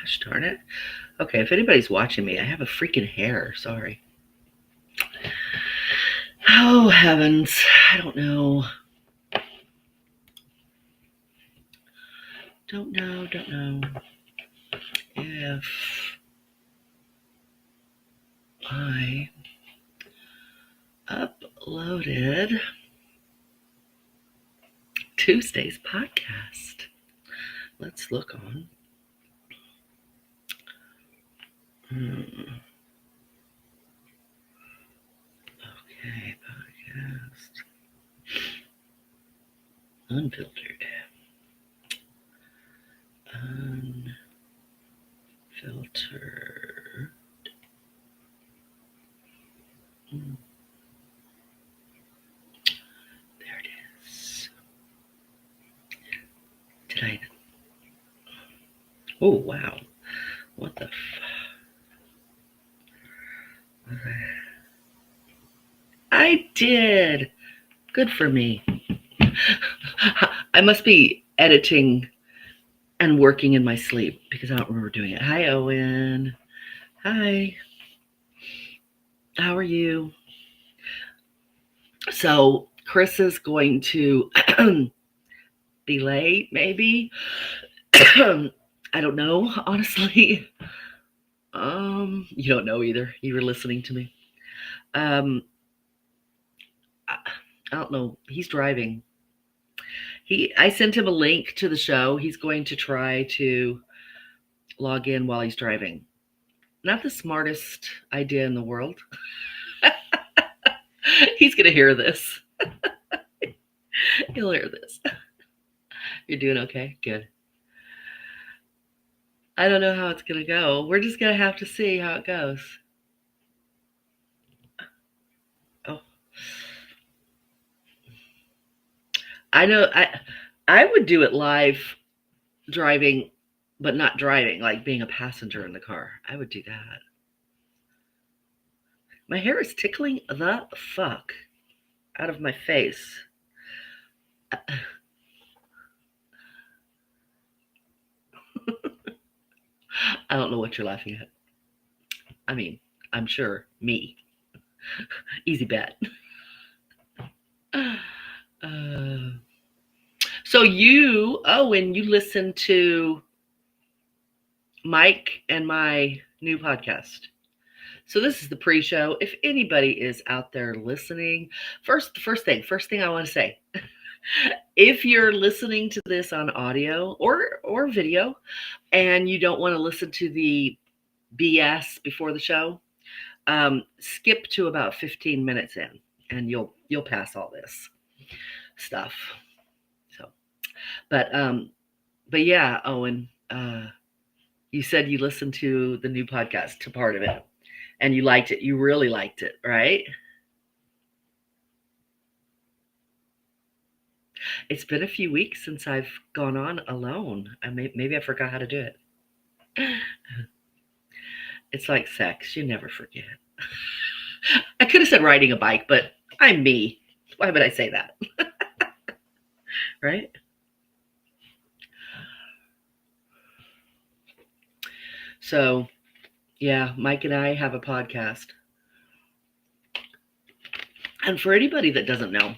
Gosh darn it. Okay, if anybody's watching me, I have a freaking hair. Sorry. Oh, heavens. I don't know. Don't know if I uploaded Tuesday's podcast. Let's look on. Okay, podcast. Unfiltered. Unfiltered. There it is. Did I? Oh, wow. What the I did. Good for me. I must be editing and working in my sleep because I don't remember doing it. Hi, Owen. Hi. How are you? So Chris is going to be late, maybe. I don't know, honestly. You don't know either. You were listening to me. I don't know. He's driving. I sent him a link to the show. He's going to try to log in while he's driving. Not the smartest idea in the world. He's going to hear this. He'll hear this. You're doing okay? Good. I don't know how it's going to go. We're just going to have to see how it goes. Oh. I know I would do it live driving, but not driving, like being a passenger in the car. I would do that. My hair is tickling the fuck out of my face. I don't know what you're laughing at. I mean, I'm sure me. Easy bet. So when you listen to Mike and my new podcast. So this is the pre-show. If anybody is out there listening, first thing I want to say, if you're listening to this on audio or video and you don't want to listen to the BS before the show, skip to about 15 minutes in and you'll pass all this stuff. So, but yeah, Owen, you said you listened to the new podcast, to part of it, and you liked it. You really liked it, right? It's been a few weeks since I've gone on alone. Maybe I forgot how to do it. It's like sex. You never forget. I could have said riding a bike, but I'm me. Why would I say that? Right? So, yeah, Mike and I have a podcast. And for anybody that doesn't know,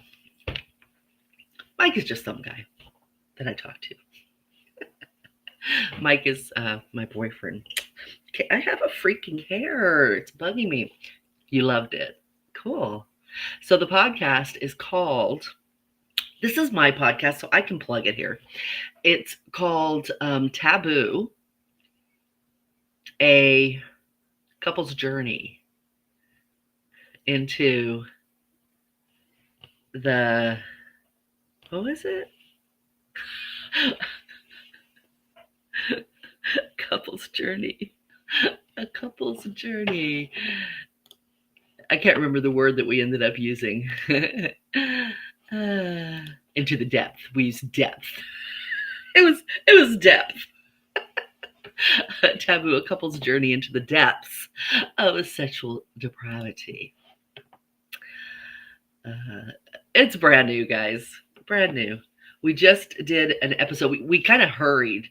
Mike is just some guy that I talk to. Mike is my boyfriend. Okay, I have a freaking hair. It's bugging me. You loved it. Cool. So the podcast is called, this is my podcast, so I can plug it here. It's called Taboo, a couple's journey into the, what was it? Couple's journey. A couple's journey. I can't remember the word that we ended up using. Into the depth. We used depth. It was depth. Taboo, a couple's journey into the depths of sexual depravity. It's brand new, guys. Brand new. We just did an episode. We kind of hurried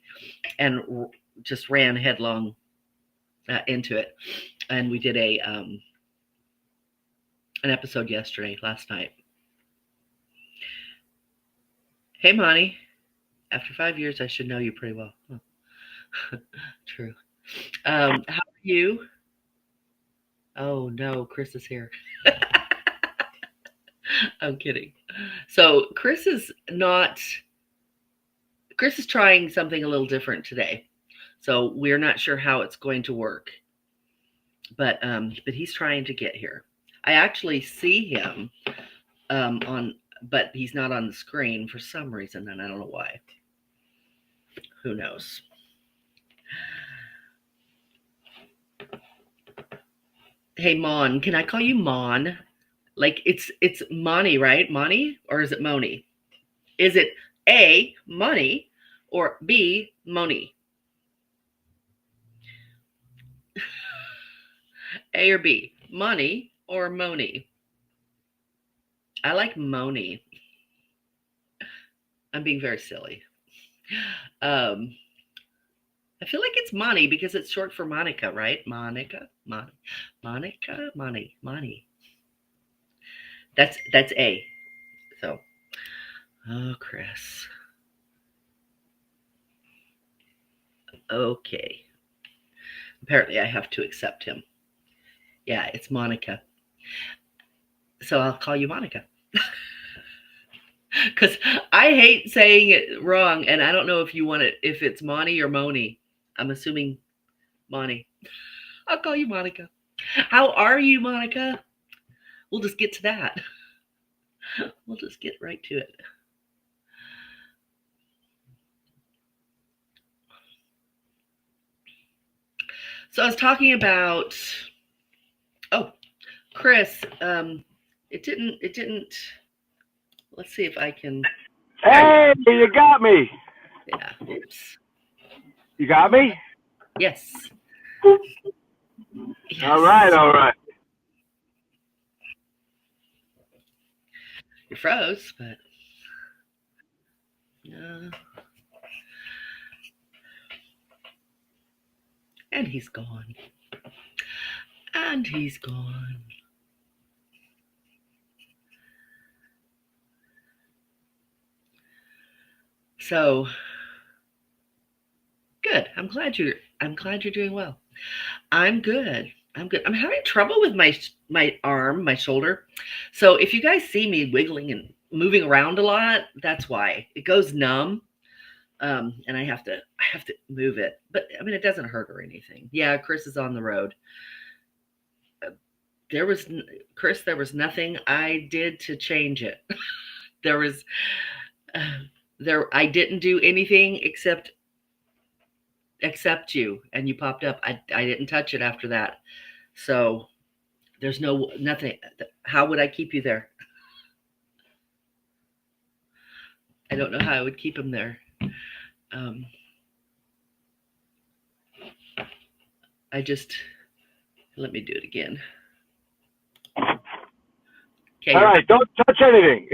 and just ran headlong into it. And we did an episode last night. Hey, Monty. After 5 years, I should know you pretty well. Huh. True. How are you? Oh, no, Chris is here. I'm kidding. So Chris is trying something a little different today. So we're not sure how it's going to work. But he's trying to get here. I actually see him but he's not on the screen for some reason, and I don't know why. Who knows? Hey, Mon, can I call you Mon? Like it's Money, right? Money, or is it Moni? Is it A, money, or B, Moni? A or B, money or Moni? I like Moni. I'm being very silly. I feel like it's Money because it's short for Monica, right? Monica, Monica, Money. That's A. So, oh, Chris. Okay. Apparently, I have to accept him. Yeah, it's Monica. So I'll call you Monica. Because I hate saying it wrong, and I don't know if you want it, if it's Monty or Moni. I'm assuming Monty. I'll call you Monica. How are you, Monica? We'll just get to that. We'll just get right to it. So I was talking about, Chris, it didn't, let's see if I can. Hey, you got me. Yeah, oops. You got me? Yes. All right. You froze, but and he's gone. And he's gone. So good. I'm glad you're doing well. I'm good. I'm having trouble with my arm, my shoulder. So if you guys see me wiggling and moving around a lot, that's why. It goes numb. And I have to move it. But I mean, it doesn't hurt or anything. Yeah, Chris is on the road. There was nothing I did to change it. I didn't do anything except you, and you popped up. I didn't touch it after that. So there's nothing. How would I keep you there? I don't know how I would keep him there. Let me do it again. Okay. All right, don't touch anything.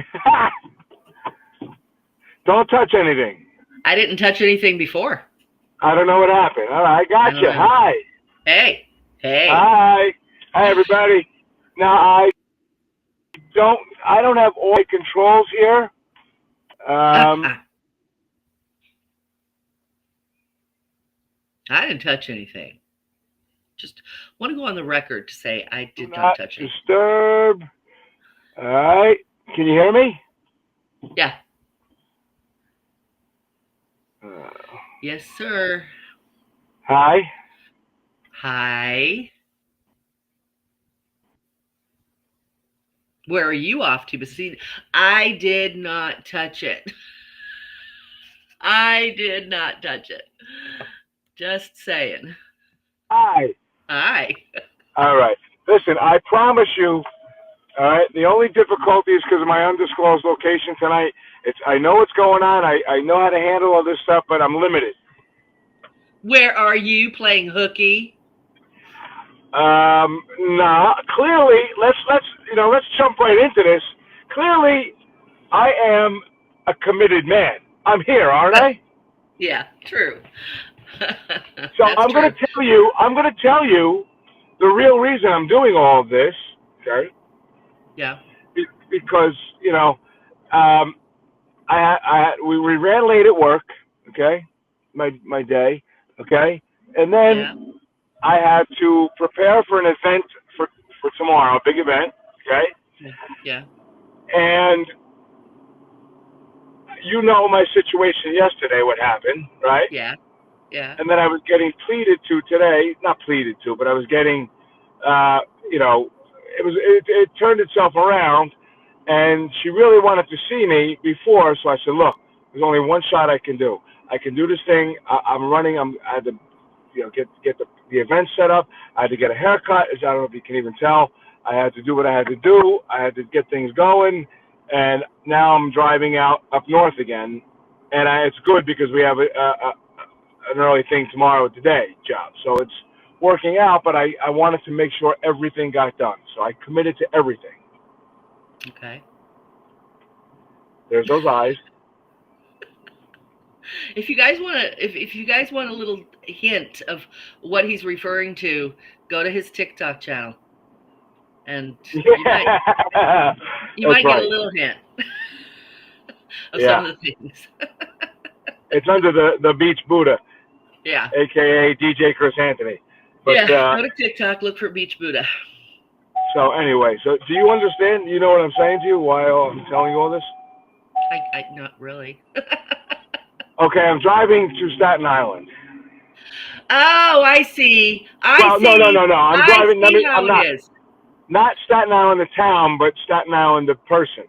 Don't touch anything. I didn't touch anything before. I don't know what happened. All right, I got you. Hi. Hey. Hi, everybody. Now I don't have all the controls here. I didn't touch anything. Just want to go on the record to say I did not touch it. Disturb. All right. Can you hear me? Yeah. Yes, sir. Hi. Hi. Where are you off to? But see, I did not touch it. I did not touch it. Just saying. Hi. Hi. All right. Listen, I promise you, all right, the only difficulty is because of my undisclosed location tonight. I know what's going on. I know how to handle all this stuff, but I'm limited. Where are you playing hooky? No, clearly, let's jump right into this. Clearly, I am a committed man. I'm here, aren't I? Yeah, true. So That's I'm going true. to tell you the real reason I'm doing all of this, okay? Yeah. Because, um, we ran late at work, okay? My day, okay? And Yeah. then I had to prepare for an event for tomorrow, a big event, okay? Yeah. Yeah. And you know my situation yesterday, what happened, right? Yeah. Yeah. And then I was getting pleaded to today, not pleaded to, but I was getting, uh, you know, it turned itself around, and she really wanted to see me before, so I said, look, there's only one shot I can do. I can do this thing. I'm running. I had to, get the event set up. I had to get a haircut. As I don't know if you can even tell. I had to do what I had to do. I had to get things going, and now I'm driving out up north again, and it's good because we have an early thing tomorrow at the day job. So it's working out, but I wanted to make sure everything got done. So I committed to everything. Okay. There's those eyes. If you guys want to, if you guys want a little hint of what he's referring to, go to his TikTok channel, and Yeah. you That's might get a right. little hint of some Yeah. of the things. It's under the Beach Buddha, Yeah. aka DJ Chrisanthony. But Yeah. Go to TikTok, look for Beach Buddha. so anyway, so do you understand? You know what I'm saying to you? Why I'm telling you all this? I not really. Okay, I'm driving to Staten Island. Oh, I see. I Well, no, no, see. no, no. I'm I driving. see I'm how it not is. Staten Island the town, but Staten Island the person.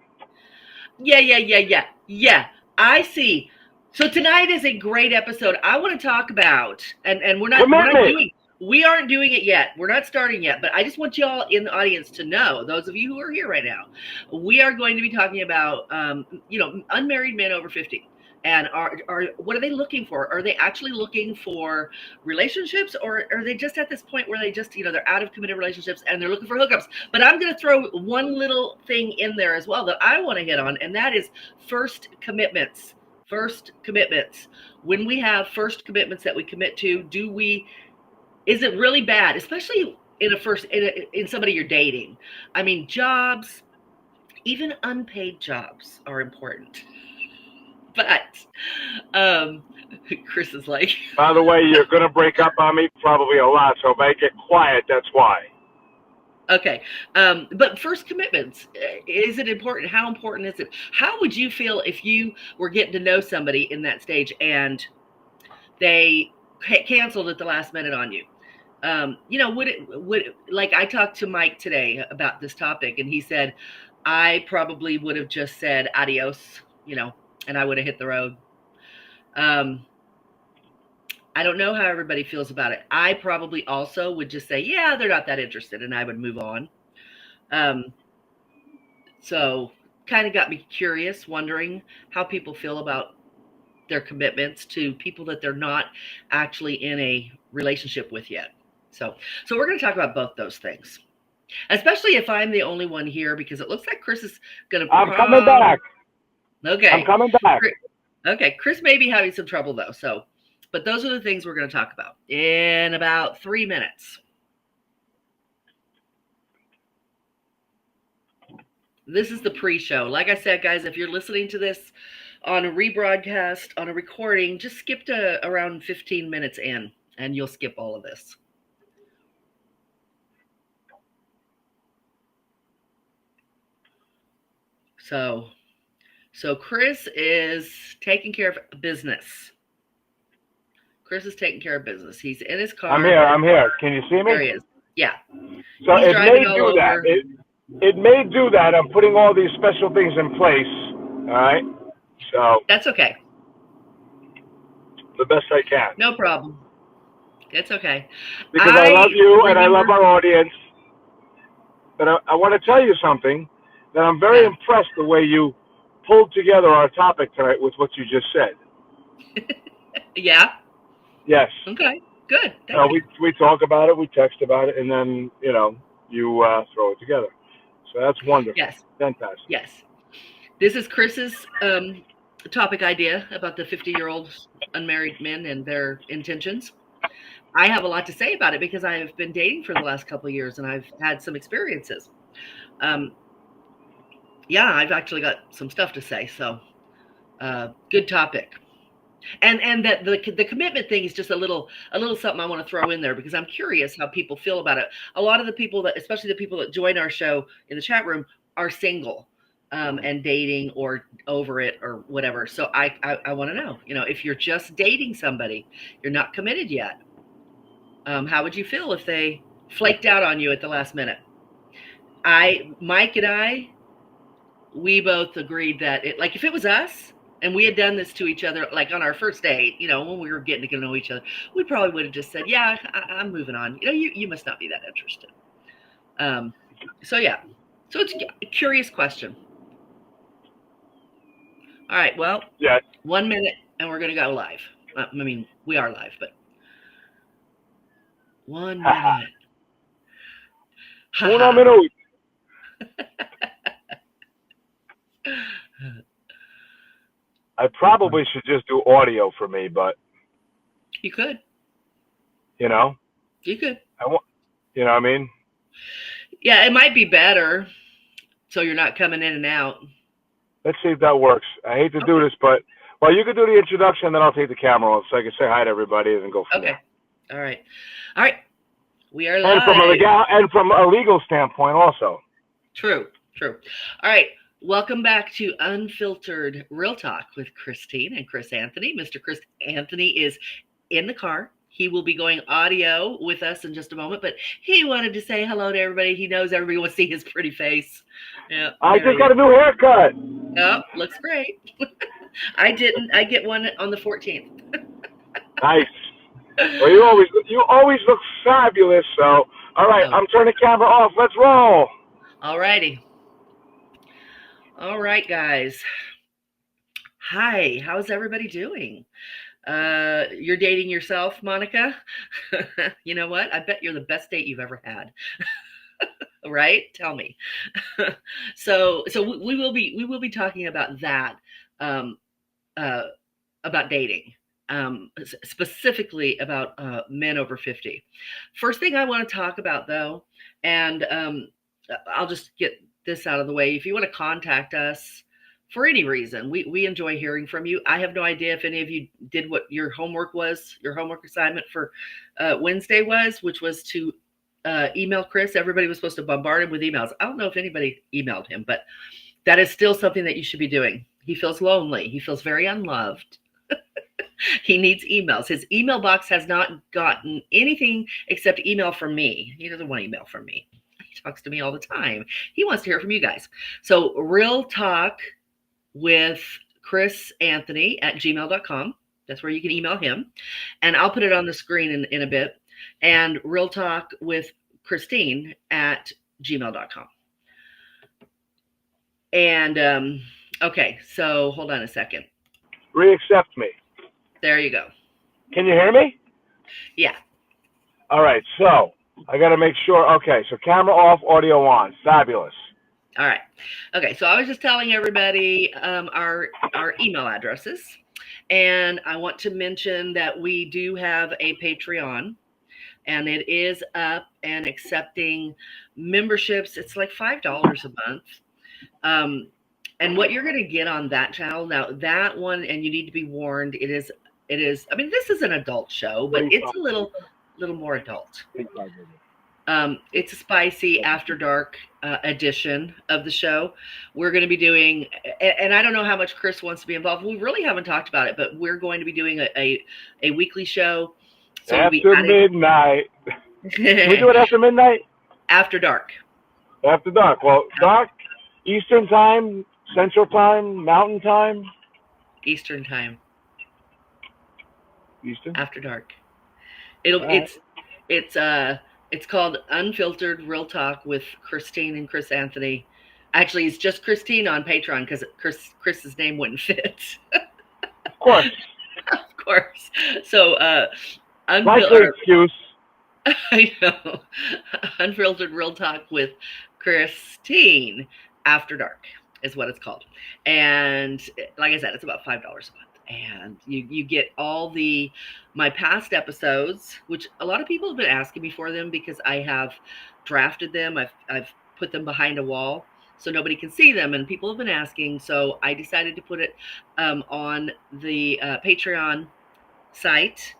Yeah, yeah, yeah, yeah, yeah. I see. So tonight is a great episode. I want to talk about, and Commitment. we aren't doing it yet. We're not starting yet, but I just want y'all in the audience to know, those of you who are here right now, we are going to be talking about, unmarried men over 50. And are what are they looking for? Are they actually looking for relationships, or are they just at this point where they just, they're out of committed relationships and they're looking for hookups? But I'm going to throw one little thing in there as well that I want to hit on, and that is first commitments. First commitments. When we have first commitments that we commit to, is it really bad, especially in somebody you're dating? I mean, jobs, even unpaid jobs are important. But Chris is like, By the way, you're going to break up on me probably a lot, so if I get quiet, that's why. okay. But first commitments, is it important? How important is it? How would you feel if you were getting to know somebody in that stage and they canceled at the last minute on you? Would like, I talked to Mike today about this topic, and he said, I probably would have just said adios, and I would have hit the road. I don't know how everybody feels about it. I probably also would just say, yeah, they're not that interested, and I would move on. Um, so kind of got me curious, wondering how people feel about their commitments to people that they're not actually in a relationship with yet. So we're going to talk about both those things, especially if I'm the only one here, because it looks like Chris is going to. I'm coming back. Okay. I'm coming back. Okay. Chris may be having some trouble though. But those are the things we're going to talk about in about 3 minutes. This is the pre-show. Like I said, guys, if you're listening to this on a rebroadcast, on a recording, just skip to around 15 minutes in, and you'll skip all of this. So Chris is taking care of business. Chris is taking care of business. He's in his car. I'm here. Can you see me? There he is. Yeah. So He's it may driving all do that. over. It may do that. I'm putting all these special things in place. All right. So That's okay. the best I can. No problem. It's okay. Because I love you and I love our audience. But I want to tell you something, that I'm very impressed the way you pulled together our topic tonight with what you just said. Yeah? Yes. Okay, good. Thank you. We talk about it, we text about it, and then, you throw it together. So that's wonderful. Yes. Fantastic. Yes. This is Chris's topic idea about the 50-year-old unmarried men and their intentions. I have a lot to say about it because I've been dating for the last couple of years and I've had some experiences. Um, yeah, I've actually got some stuff to say. So, good topic. And that the commitment thing is just a little something I want to throw in there because I'm curious how people feel about it. A lot of the people that, especially the people that join our show in the chat room, are single and dating or over it or whatever. So I want to know, if you're just dating somebody, you're not committed yet. How would you feel if they flaked out on you at the last minute? Mike and I, we both agreed that like if it was us and we had done this to each other, like on our first date, when we were getting to know each other, we probably would have just said, yeah, I'm moving on. You must not be that interested. So yeah, so it's a curious question. All right, well, Yes. 1 minute and we're going to go live. I mean, we are live, but 1 minute. Uno minuto. I probably should just do audio for me, but You could. you know, You could. you know what I mean? Yeah, it might be better so you're not coming in and out. Let's see if that works. I hate to do this, but well, you can do the introduction, then I'll take the camera off so I can say hi to everybody and go from there. All right. We are live. And from a legal standpoint also. True. All right. Welcome back to Unfiltered Real Talk with Christine and Chris Anthony. Mr. Chris Anthony is in the car. He will be going audio with us in just a moment, but he wanted to say hello to everybody. He knows everybody wants to see his pretty face. Yeah, I just got a new haircut. Oh, looks great. I didn't. I get one on the 14th. Nice. Well, you always look fabulous. So, all right, I'm turning the camera off. Let's roll. All righty. All right, guys. Hi. How's everybody doing? You're dating yourself, Monica? You know what? I bet you're the best date you've ever had. Right? Tell me. So we will be talking about that, about dating, specifically about men over 50. First thing I want to talk about, though, and I'll just get this out of the way. If you want to contact us for any reason, we enjoy hearing from you. I have no idea if any of you did what your homework assignment for Wednesday was, which was to email Chris. Everybody was supposed to bombard him with emails. I don't know if anybody emailed him, but that is still something that you should be doing. He feels lonely. He feels very unloved. He needs emails. His email box has not gotten anything except email from me. He doesn't want email from me. He talks to me all the time. He wants to hear from you guys. So Real Talk with Chrisanthony at gmail.com. That's where you can email him. And I'll put it on the screen in a bit. And Real Talk with Christine at gmail.com. And okay, so hold on a second. Reaccept me. There you go. Can you hear me? Yeah. All right, so I got to make sure. Okay, so camera off, audio on. Fabulous. All right. Okay, so I was just telling everybody our email addresses. And I want to mention that we do have a Patreon. And it is up and accepting memberships. It's like $5 a month. And what you're going to get on that channel, now that one, and you need to be warned, it is, I mean, this is an adult show, but it's a little more adult. It's a spicy after dark edition of the show. We're going to be doing, and I don't know how much Chris wants to be involved. We really haven't talked about it, but we're going to be doing a weekly show. So after midnight. Can we do it after midnight? After dark. After dark. Well, dark, Eastern time, Central time, Mountain time? Eastern time. Eastern? After dark. It's called Unfiltered Real Talk with Christine and Chris Anthony. Actually, it's just Christine on Patreon because Chris's name wouldn't fit. Of course. Of course. So Likely excuse. I know. Unfiltered Real Talk with Christine after dark. is what it's called. And like I said, it's about $5 a month. And you get all my past episodes, which a lot of people have been asking me for them because I have drafted them. I've put them behind a wall so nobody can see them, and people have been asking. So I decided to put it on the Patreon site,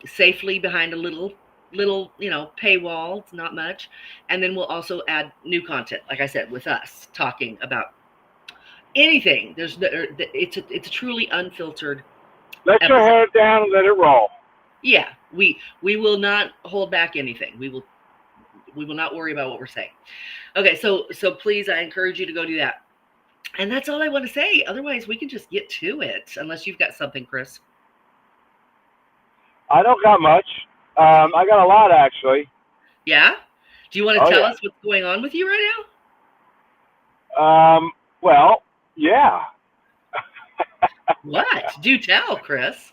safely behind a little paywall. It's not much. And then we'll also add new content, like I said, with us talking about anything. It's a truly unfiltered Let your episode. hair down and let it roll. Yeah, we will not hold back anything. We will not worry about what we're saying. Okay, so please, I encourage you to go do that. And that's all I want to say. Otherwise, we can just get to it, unless you've got something, Chris. I don't got much. I got a lot, actually. Yeah? Do you want to Oh, tell yeah. us what's going on with you right Well, yeah. now? What? Do tell, Chris.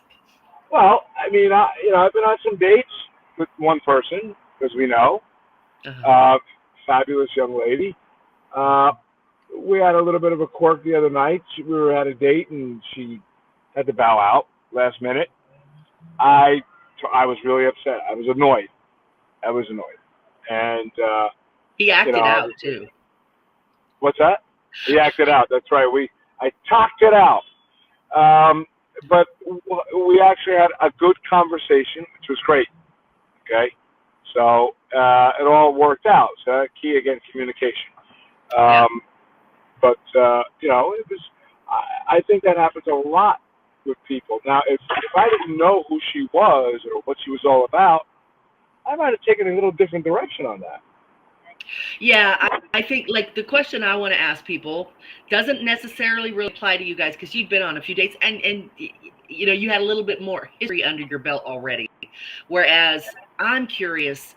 Well, I mean, I've been on some dates with one person, as we know, Uh-huh. fabulous young lady. We had a little bit of a quirk the other night. We were at a date, and she had to bow out last minute. I was really upset. I was annoyed. And He you acted know, out, too. what's that? He acted out. That's right. I talked it out. But we actually had a good conversation, which was great. Okay, so it all worked out. So key again, communication. Yeah. But it was. I think that happens a lot with people. Now, if I didn't know who she was or what she was all about, I might have taken a little different direction on that. Yeah, I think like the question I want to ask people doesn't necessarily really apply to you guys because you've been on a few dates and you had a little bit more history under your belt already. Whereas I'm curious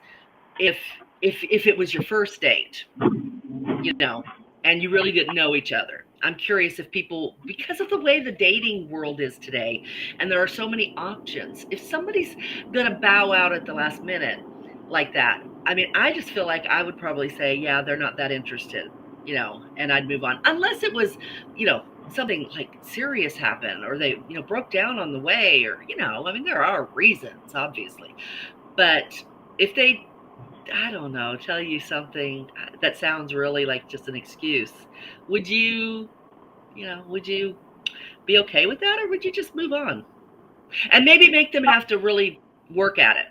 if it was your first date, and you really didn't know each other. I'm curious if people, because of the way the dating world is today, and there are so many options, if somebody's gonna bow out at the last minute like that, I mean, I just feel like I would probably say, yeah, they're not that interested, and I'd move on. Unless it was, something like serious happened, or they, broke down on the way, or, I mean, there are reasons, obviously. But if they, I don't know, tell you something that sounds really like just an excuse, would you, would you be okay with that, or would you just move on and maybe make them have to really work at it?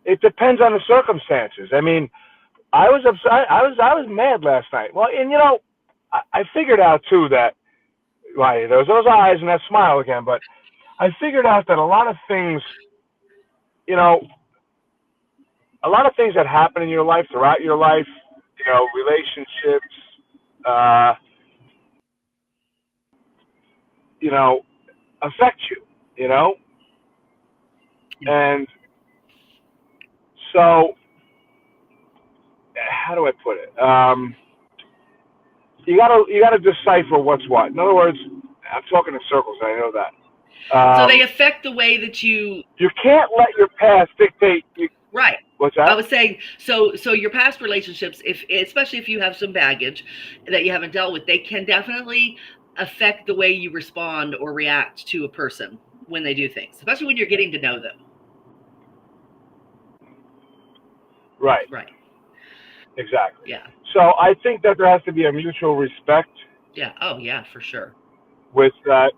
It depends on the circumstances. I mean, I was upset. I was mad last night. Well, and I figured out too that why there was those eyes and that smile again. But I figured out that a lot of things, you know, a lot of things that happen in your life throughout your life, relationships, uh, you know, affect you. You know, and so how do I put it? You gotta decipher what's what. In other words, I'm talking in circles. I know that. So they affect the way that You can't let your past dictate. right. What's I that? was saying, so your past relationships, especially if you have some baggage that you haven't dealt with, they can definitely affect the way you respond or react to a person when they do things, especially when you're getting to know them. Right. Right. Exactly. Yeah. So I think that there has to be a mutual respect Yeah. Oh, yeah, for sure. with that.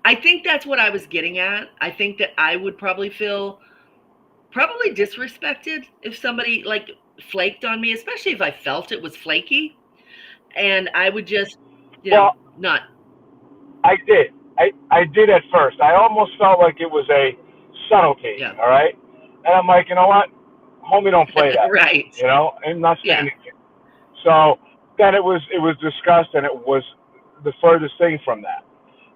I think that's what I was getting at. I think that I would probably feel disrespected if somebody like flaked on me, especially if I felt it was flaky, and I would just, Well, not. I did. I did at first. I almost felt like it was a subtlety. Yeah. All right. And I'm like, you know what, homie, don't play that. Right. I'm not saying Yeah. anything. So then it was discussed, and it was the furthest thing from that.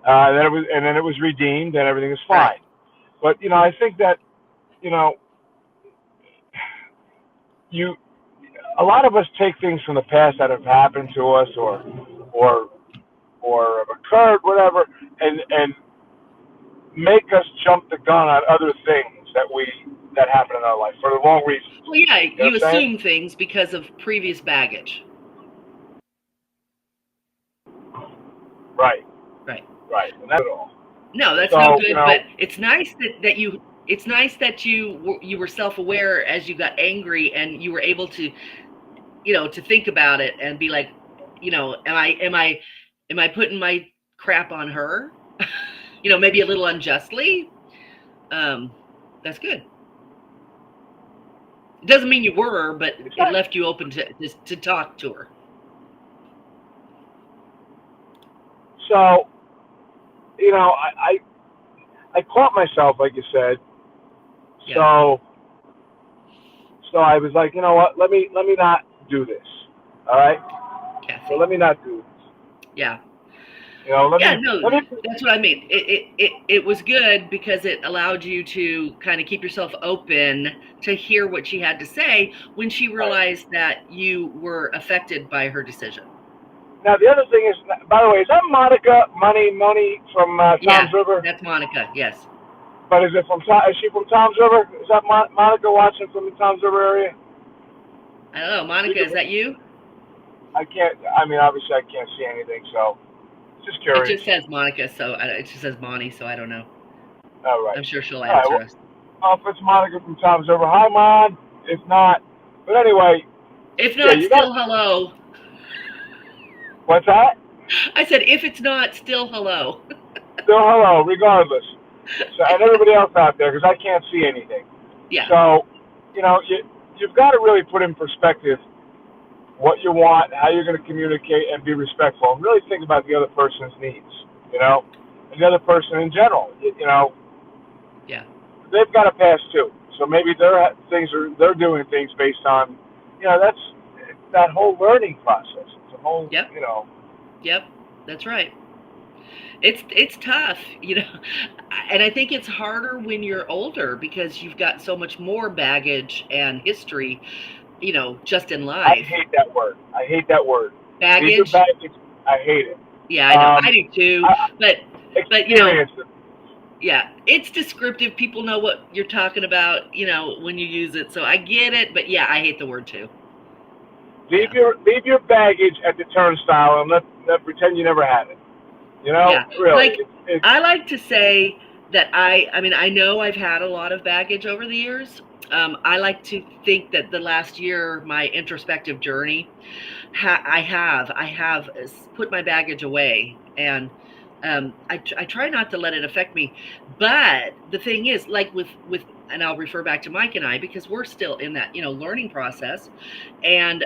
And then it was redeemed, and everything is Right. fine. But I think that you know you a lot of us take things from the past that have happened to us or or have occurred, whatever, and make us jump the gun on other things that happen in our life for the wrong reasons. Well, yeah, You know you what I'm saying? assume things because of previous baggage. Right. Right. Right. And that's it all. No, that's So, no you good. know, But it's nice that you. It's nice that you were self-aware as you got angry and you were able to, to think about it and be like, am I putting my crap on her? Maybe a little unjustly. That's good. It doesn't mean you were, but it left you open to talk to her. so, you know, I caught myself, like you said. Yeah. So I was like, you know what? Let me not do this. All right. So Kathy. let me not do this. Yeah. You know, let Yeah, me no, let me. that's what I mean. It was good because it allowed you to kind of keep yourself open to hear what she had to say when she Right. realized that you were affected by her decision. Now the other thing is, by the way, is that Monica Money from Yeah, Tom's River? that's Monica. Yes. But is it from? Is she from Tom's River? Is that Monica watching from the Tom's River area? I don't know. Monica, is that you? I can't. I mean, obviously, I can't see anything, so just It curious. just says Monica, so it just says Bonnie, so I don't know. All right. I'm sure she'll All right. answer us. Well, if it's Monica from Tom's River, hi, Mon. If not, but anyway, If yeah, not, you got. still hello. What's that? I said, if it's not, still hello. Still hello, regardless. So, and everybody else out there, because I can't see anything. Yeah. So, you've got to really put in perspective what you want, how you're going to communicate, and be respectful, and really think about the other person's needs. And the other person in general. Yeah. They've got a past too, so maybe they're doing things based on, that's that whole learning process. It's a whole, Yep. Yep. That's right. It's tough, and I think it's harder when you're older because you've got so much more baggage and history, just in I life. hate that word. I hate that word. Leave your Baggage. baggage. I hate it. Yeah, I know. I do too. I But experience it. yeah, it's descriptive. People know what you're talking about, when you use it. So I get it, but yeah, I hate the word too. Yeah. Leave your baggage at the turnstile and let pretend you never had it. Yeah. Really. Like I like to say that I mean, I know I've had a lot of baggage over the years. I like to think that the last year, my introspective journey, I have put my baggage away, and I try not to let it affect me. But the thing is, like and I'll refer back to Mike and I because we're still in that learning process, and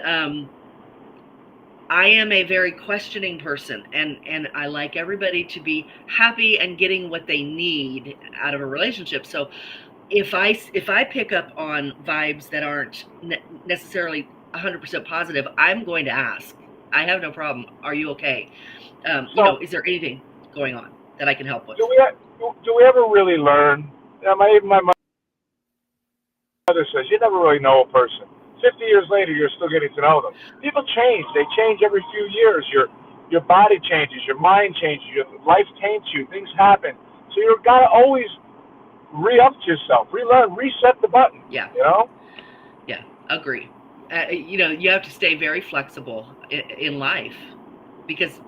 I am a very questioning person, and I like everybody to be happy and getting what they need out of a relationship. So if I pick up on vibes that aren't necessarily 100% positive, I'm going to ask. I have no problem. Are you okay? So Is there anything going on that I can help with? do we ever really learn? My mother says you never really know a person. 50 years later, you're still getting to know them. People change. They change every few years. Your body changes. Your mind changes. Your life taints you. Things happen. So you've got to always re-up yourself, relearn, reset the button. Yeah. Yeah, agree. You have to stay very flexible in life because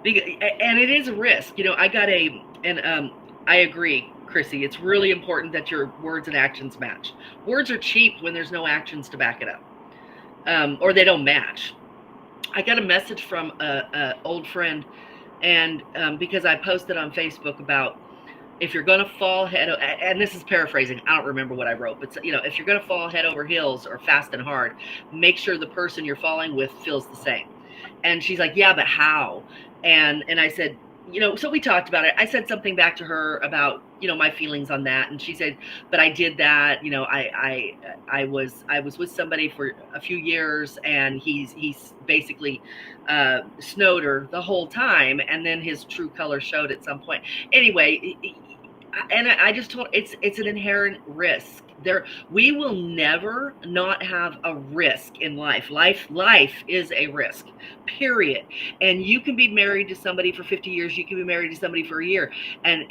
and it is a risk. I agree, Chrissy. It's really important that your words and actions match. Words are cheap when there's no actions to back it up, or they don't match. I got a message from a old friend, and because I posted on Facebook about if you're going to fall and this is paraphrasing, I don't remember what I wrote, but if you're going to fall head over heels or fast and hard, make sure the person you're falling with feels the same. And she's like, yeah, but how? And I said, so we talked about it. I said something back to her about, my feelings on that. And she said, but I did that. I was with somebody for a few years and he's basically snowed her the whole time. And then his true color showed at some point. Anyway, and I just told it's an inherent risk. We will never not have a risk in life. Life is a risk, period. And you can be married to somebody for 50 years, you can be married to somebody for a year, and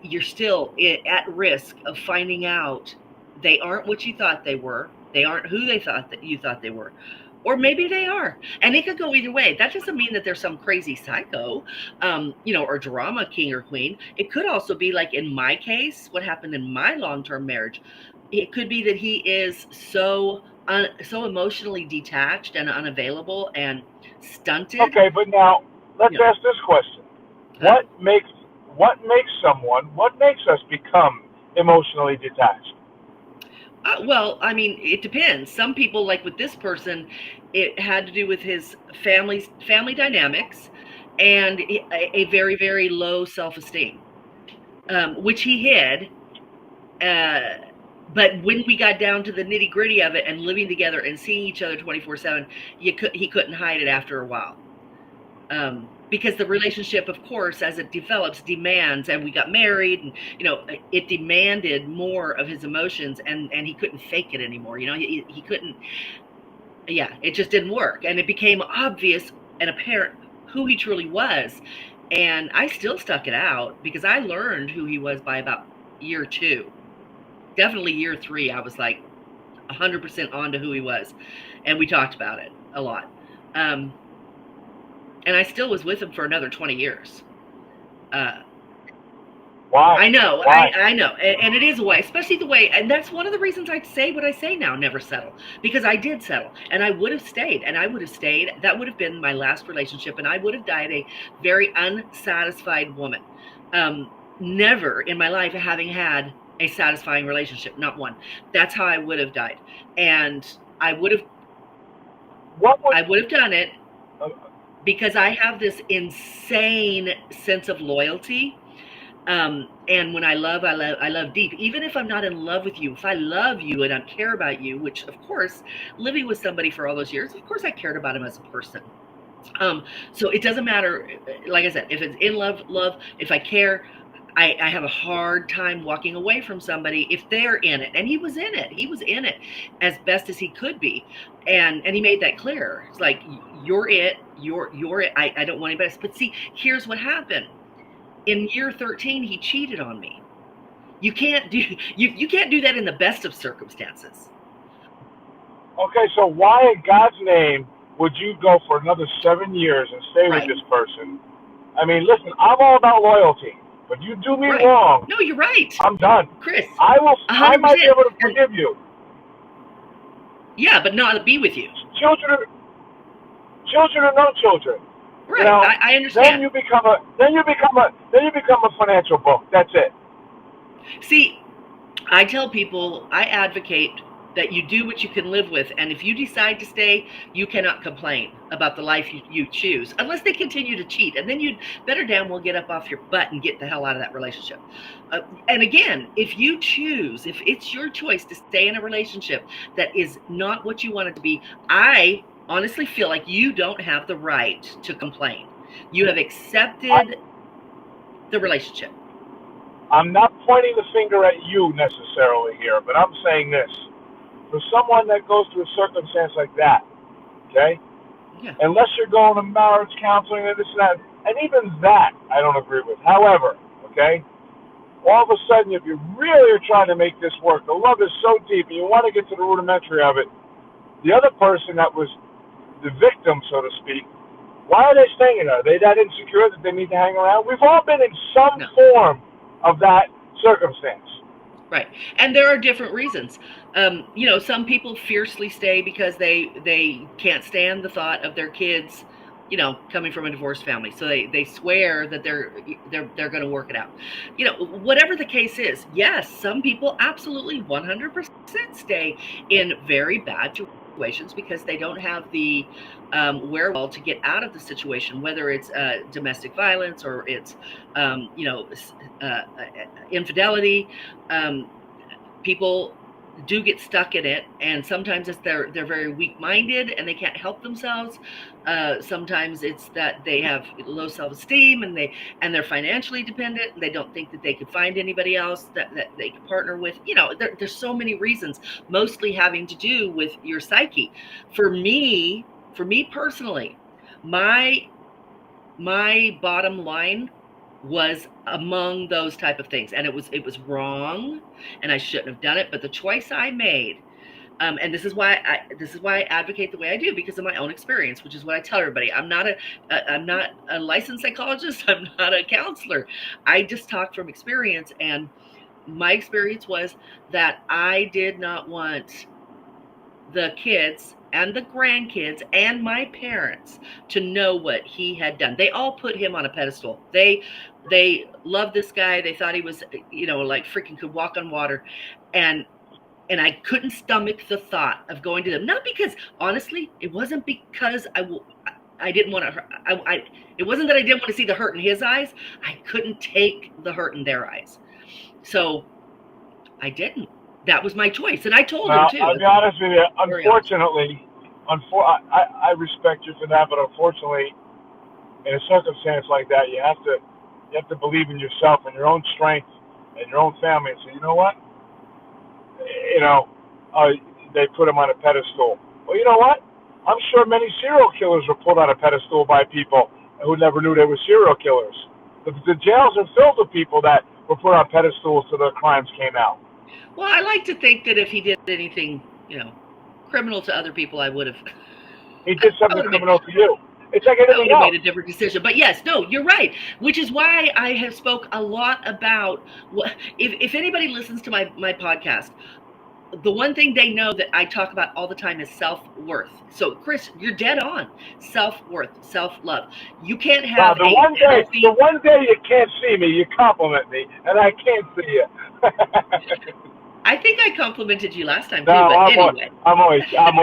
you're still at risk of finding out they aren't what you thought they were, they aren't who they thought that you thought they were, or maybe they are, and it could go either way. That doesn't mean that there's some crazy psycho, or drama king or queen. It could also be like in my case, what happened in my long-term marriage. It could be that he is so emotionally detached and unavailable and stunted. Okay, but now let's You know, ask this question: huh? What makes what makes us become emotionally detached? Well, I mean, it depends. Some people, like with this person, it had to do with his family dynamics and a very, very low self-esteem, which he hid. Uh, but when we got down to the nitty gritty of it and living together and seeing each other 24/7, he couldn't hide it after a while. Because the relationship, of course, as it develops, demands, and we got married, and it demanded more of his emotions, and he couldn't fake it anymore. He couldn't. Yeah, it just didn't work, and it became obvious and apparent who he truly was. And I still stuck it out because I learned who he was by about year two. Definitely year three, I was like 100% on to who he was, and we talked about it a lot. Um, and I still was with him for another 20 years. Uh, Why? I know, Why? I know, and it is a way, especially the way, and that's one of the reasons I say what I say now, never settle, because I did settle, and I would have stayed, and I would have stayed. That would have been my last relationship, and I would have died a very unsatisfied woman. Never in my life having had a satisfying relationship, not one. That's how I would have died, and I would have, What would? I would have done it Uh, because I have this insane sense of loyalty. And when I love deep. Even if I'm not in love with you, if I love you and I care about you, which of course, living with somebody for all those years, of course I cared about him as a person. Um, so it doesn't matter. Like I said, if it's in love, if I care, I have a hard time walking away from somebody if they're in it. And he was in it. He was in it as best as he could be. And he made that clear. It's like, you're it. You're it. I don't want anybody else. But see, here's what happened. In year 13, he cheated on me. You can't do you can't do that in the best of circumstances. okay, so why in God's name would you go for another 7 years and stay with Right. this person? I mean, listen, I'm all about loyalty, but you do me Right. wrong, No, you're right, I'm done. Chris. I will. I might be 100%. able to And forgive you. yeah, but not be with you. Children, children or no children. You Right. know, I understand. then you become a financial book. That's it. See, I tell people, I advocate that you do what you can live with. And if you decide to stay, you cannot complain about the life you choose, unless they continue to cheat. And then you'd better damn well get up off your butt and get the hell out of that relationship. And again, if you choose, if it's your choice to stay in a relationship that is not what you want it to be, I honestly feel like you don't have the right to complain. You have I, accepted the relationship. I'm not pointing the finger at you necessarily here, but I'm saying this: for someone that goes through a circumstance like that, okay, Yeah. unless you're going to marriage counseling and this and that, and even that I don't agree with. However, okay, all of a sudden, if you really are trying to make this work, the love is so deep, and you want to get to the rudimentary of it, the other person that was the victim, so to speak, why are they staying in? Are they that insecure that they need to hang around? We've all been in some No. form of that circumstance. Right. And there are different reasons. Some people fiercely stay because they can't stand the thought of their kids, coming from a divorced family. So they swear that they're going to work it out. Whatever the case is, yes, some people absolutely 100% stay in very bad situations because they don't have the wherewithal to get out of the situation, whether it's domestic violence or it's infidelity. um, People do get stuck in it, and sometimes it's they're very weak-minded and they can't help themselves. Sometimes it's that they have low self-esteem and they're financially dependent, and they don't think that they could find anybody else that they could partner with. There's so many reasons, mostly having to do with your psyche. For me personally, my bottom line was among those type of things, and it was wrong, and I shouldn't have done it, but the choice I made And this is why I advocate the way I do, because of my own experience, which is what I tell everybody. I'm not a licensed psychologist. I'm not a counselor. I just talk from experience, and my experience was that I did not want the kids and the grandkids and my parents to know what he had done. They all put him on a pedestal. They loved this guy. They thought he was, like freaking could walk on water. And I couldn't stomach the thought of going to them. Not because, honestly, it wasn't because I didn't want to. It wasn't that I didn't want to see the hurt in his eyes. I couldn't take the hurt in their eyes, so I didn't. That was my choice, and I told him Now, too. I'll be honest with you. Unfortunately, I respect you for that, but unfortunately, in a circumstance like that, you have to believe in yourself and your own strength and your own family, and say, you know what, you know, uh, they put him on a pedestal. Well, you know what? I'm sure many serial killers were put on a pedestal by people who never knew they were serial killers. The jails are filled with people that were put on pedestals till their crimes came out. Well, I like to think that if he did anything, criminal to other people, I would have. He did I something would have made. criminal to you. It's like I anything would have made else. a different decision. But yes, no, you're right. Which is why I have spoke a lot about what. If anybody listens to my podcast, the one thing they know that I talk about all the time is self-worth. So, Chris, you're dead on. Self-worth, self-love. You can't Now, have the a one day, healthy. the one day you can't see me, you compliment me, and I can't see you. I think I complimented you last time No, too, but anyway.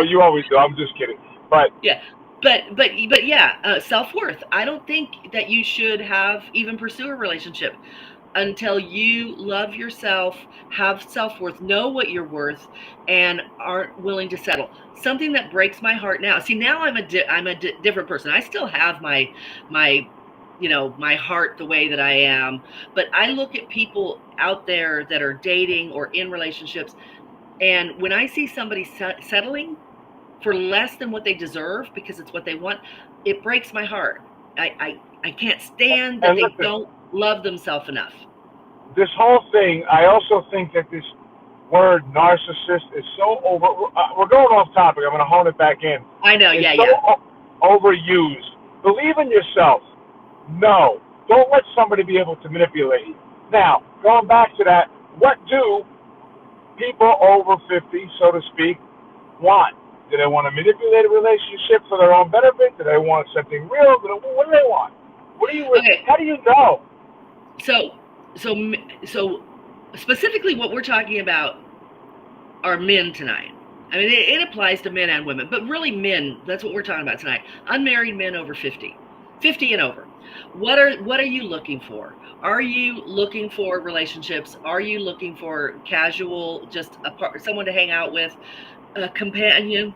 you always do. I'm just kidding. But Yeah. But yeah, self-worth. I don't think that you should have even pursue a relationship until you love yourself, have self-worth, know what you're worth, and aren't willing to settle. Something that breaks my heart now. See, now I'm a different person. I still have my my heart the way that I am, but I look at people out there that are dating or in relationships, and when I see somebody settling for less than what they deserve because it's what they want, it breaks my heart. I can't stand that and they listen, don't love themselves enough. this whole thing, I also think that this word narcissist is so over. We're going off topic. I'm going to hone it back in. I know, It's yeah, so yeah. overused. Believe in yourself. No, don't let somebody be able to manipulate you. Now, going back to that, what do people over 50, so to speak, want? Do they want to manipulate a relationship for their own benefit? Do they want something real? What do they want? What do you? Okay, How do you know? so so specifically, what we're talking about are men tonight. I mean, it applies to men and women, but really men. That's what we're talking about tonight. Unmarried men over 50, 50 and over. What are you looking for? Are you looking for relationships? Are you looking for casual, just someone to hang out with, a companion?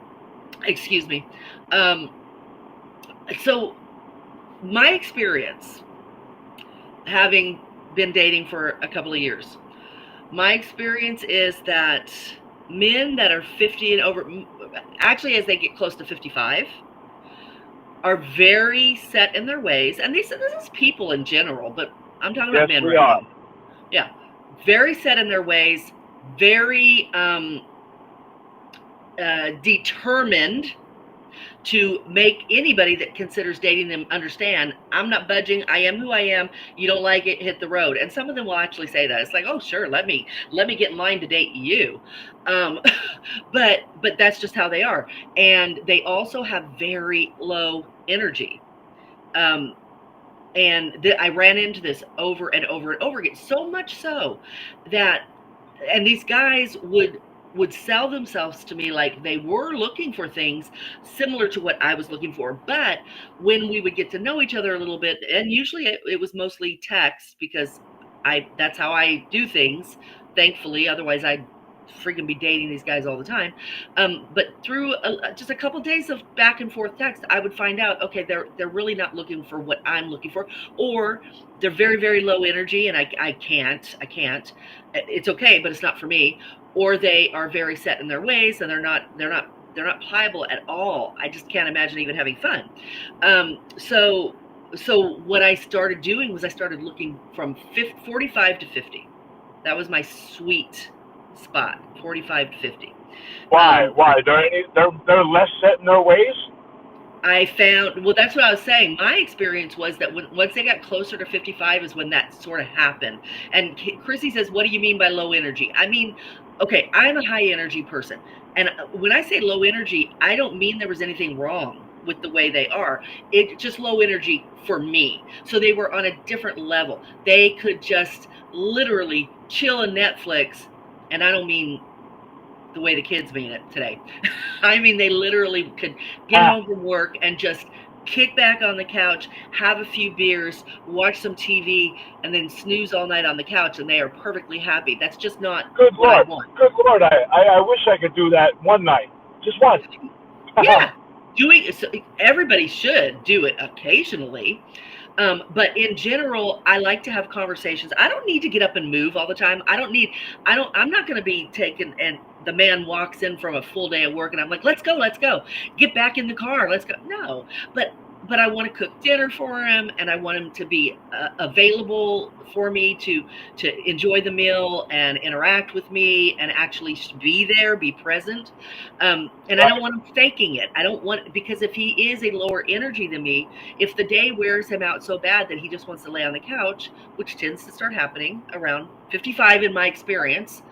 Excuse me. Um, so my experience, having been dating for a couple of years, my experience is that men that are 50 and over, actually as they get close to 55, are very set in their ways. And this is people in general, but I'm talking about Yes, men we right are. now. Yeah, very set in their ways, very determined to make anybody that considers dating them understand, I'm not budging. I am who I am. You don't like it, hit the road. And some of them will actually say that. It's like, oh, sure, let me get in line to date you. Um, but that's just how they are. And they also have very low energy. Um, and I ran into this over and over and over again, so much so that, and these guys would sell themselves to me like they were looking for things similar to what I was looking for. But when we would get to know each other a little bit, and usually it was mostly text, because that's how I do things, thankfully. Otherwise I'd freaking be dating these guys all the time. But through just a couple of days of back and forth text, I would find out, okay, they're really not looking for what I'm looking for, or they're very, very low energy, and I can't. It's okay, but it's not for me. Or they are very set in their ways, and they're not pliable at all. I just can't imagine even having fun. So what I started doing was I started looking from 45 to 50. That was my sweet spot, 45 to 50. Why? Um, Why? They're less set in their ways. I found, well, that's what I was saying. My experience was that once they got closer to 55 is when that sort of happened. And Chrissy says, "What do you mean by low energy?" I mean, okay, I'm a high energy person. And when I say low energy, I don't mean there was anything wrong with the way they are. It's just low energy for me. So they were on a different level. They could just literally chill on Netflix. And I don't mean the way the kids mean it today. I mean, they literally could get Ah, home from work and just kick back on the couch, have a few beers, watch some TV, and then snooze all night on the couch, and they are perfectly happy. That's just not good what I lord, want. good lord. I wish I could do that one night, just one. Yeah, doing so, everybody should do it occasionally. But in general, I like to have conversations. I don't need to get up and move all the time. I'm not going to be taken and the man walks in from a full day of work and I'm like, let's go, get back in the car, let's go. No, but I want to cook dinner for him and I want him to be available for me to enjoy the meal and interact with me and actually be there, be present. And I don't Right. want him faking it. I don't want, because if he is a lower energy than me, if the day wears him out so bad that he just wants to lay on the couch, which tends to start happening around 55 in my experience.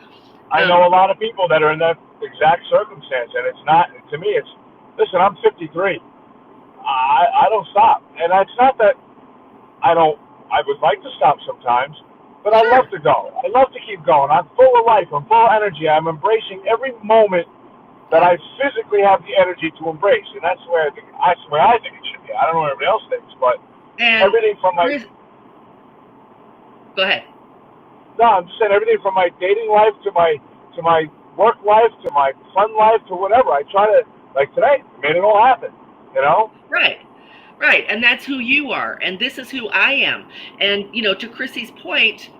I know um, a lot of people that are in that exact circumstance, and it's not. To me, it's listen. I'm 53. I don't stop, and it's not that I don't. I would like to stop sometimes, but I love sure. to go. I love to keep going. I'm full of life. I'm full of energy. I'm embracing every moment that Yeah. I physically have the energy to embrace, and that's where I think it should be. I don't know what everybody else thinks, but And everything from my Chris, go ahead. no, I'm just saying everything from my dating life to my work life to my fun life to whatever. I try to like today, made it all happen. You know? Right. Right. And that's who you are. And this is who I am. And, to Chrissy's point,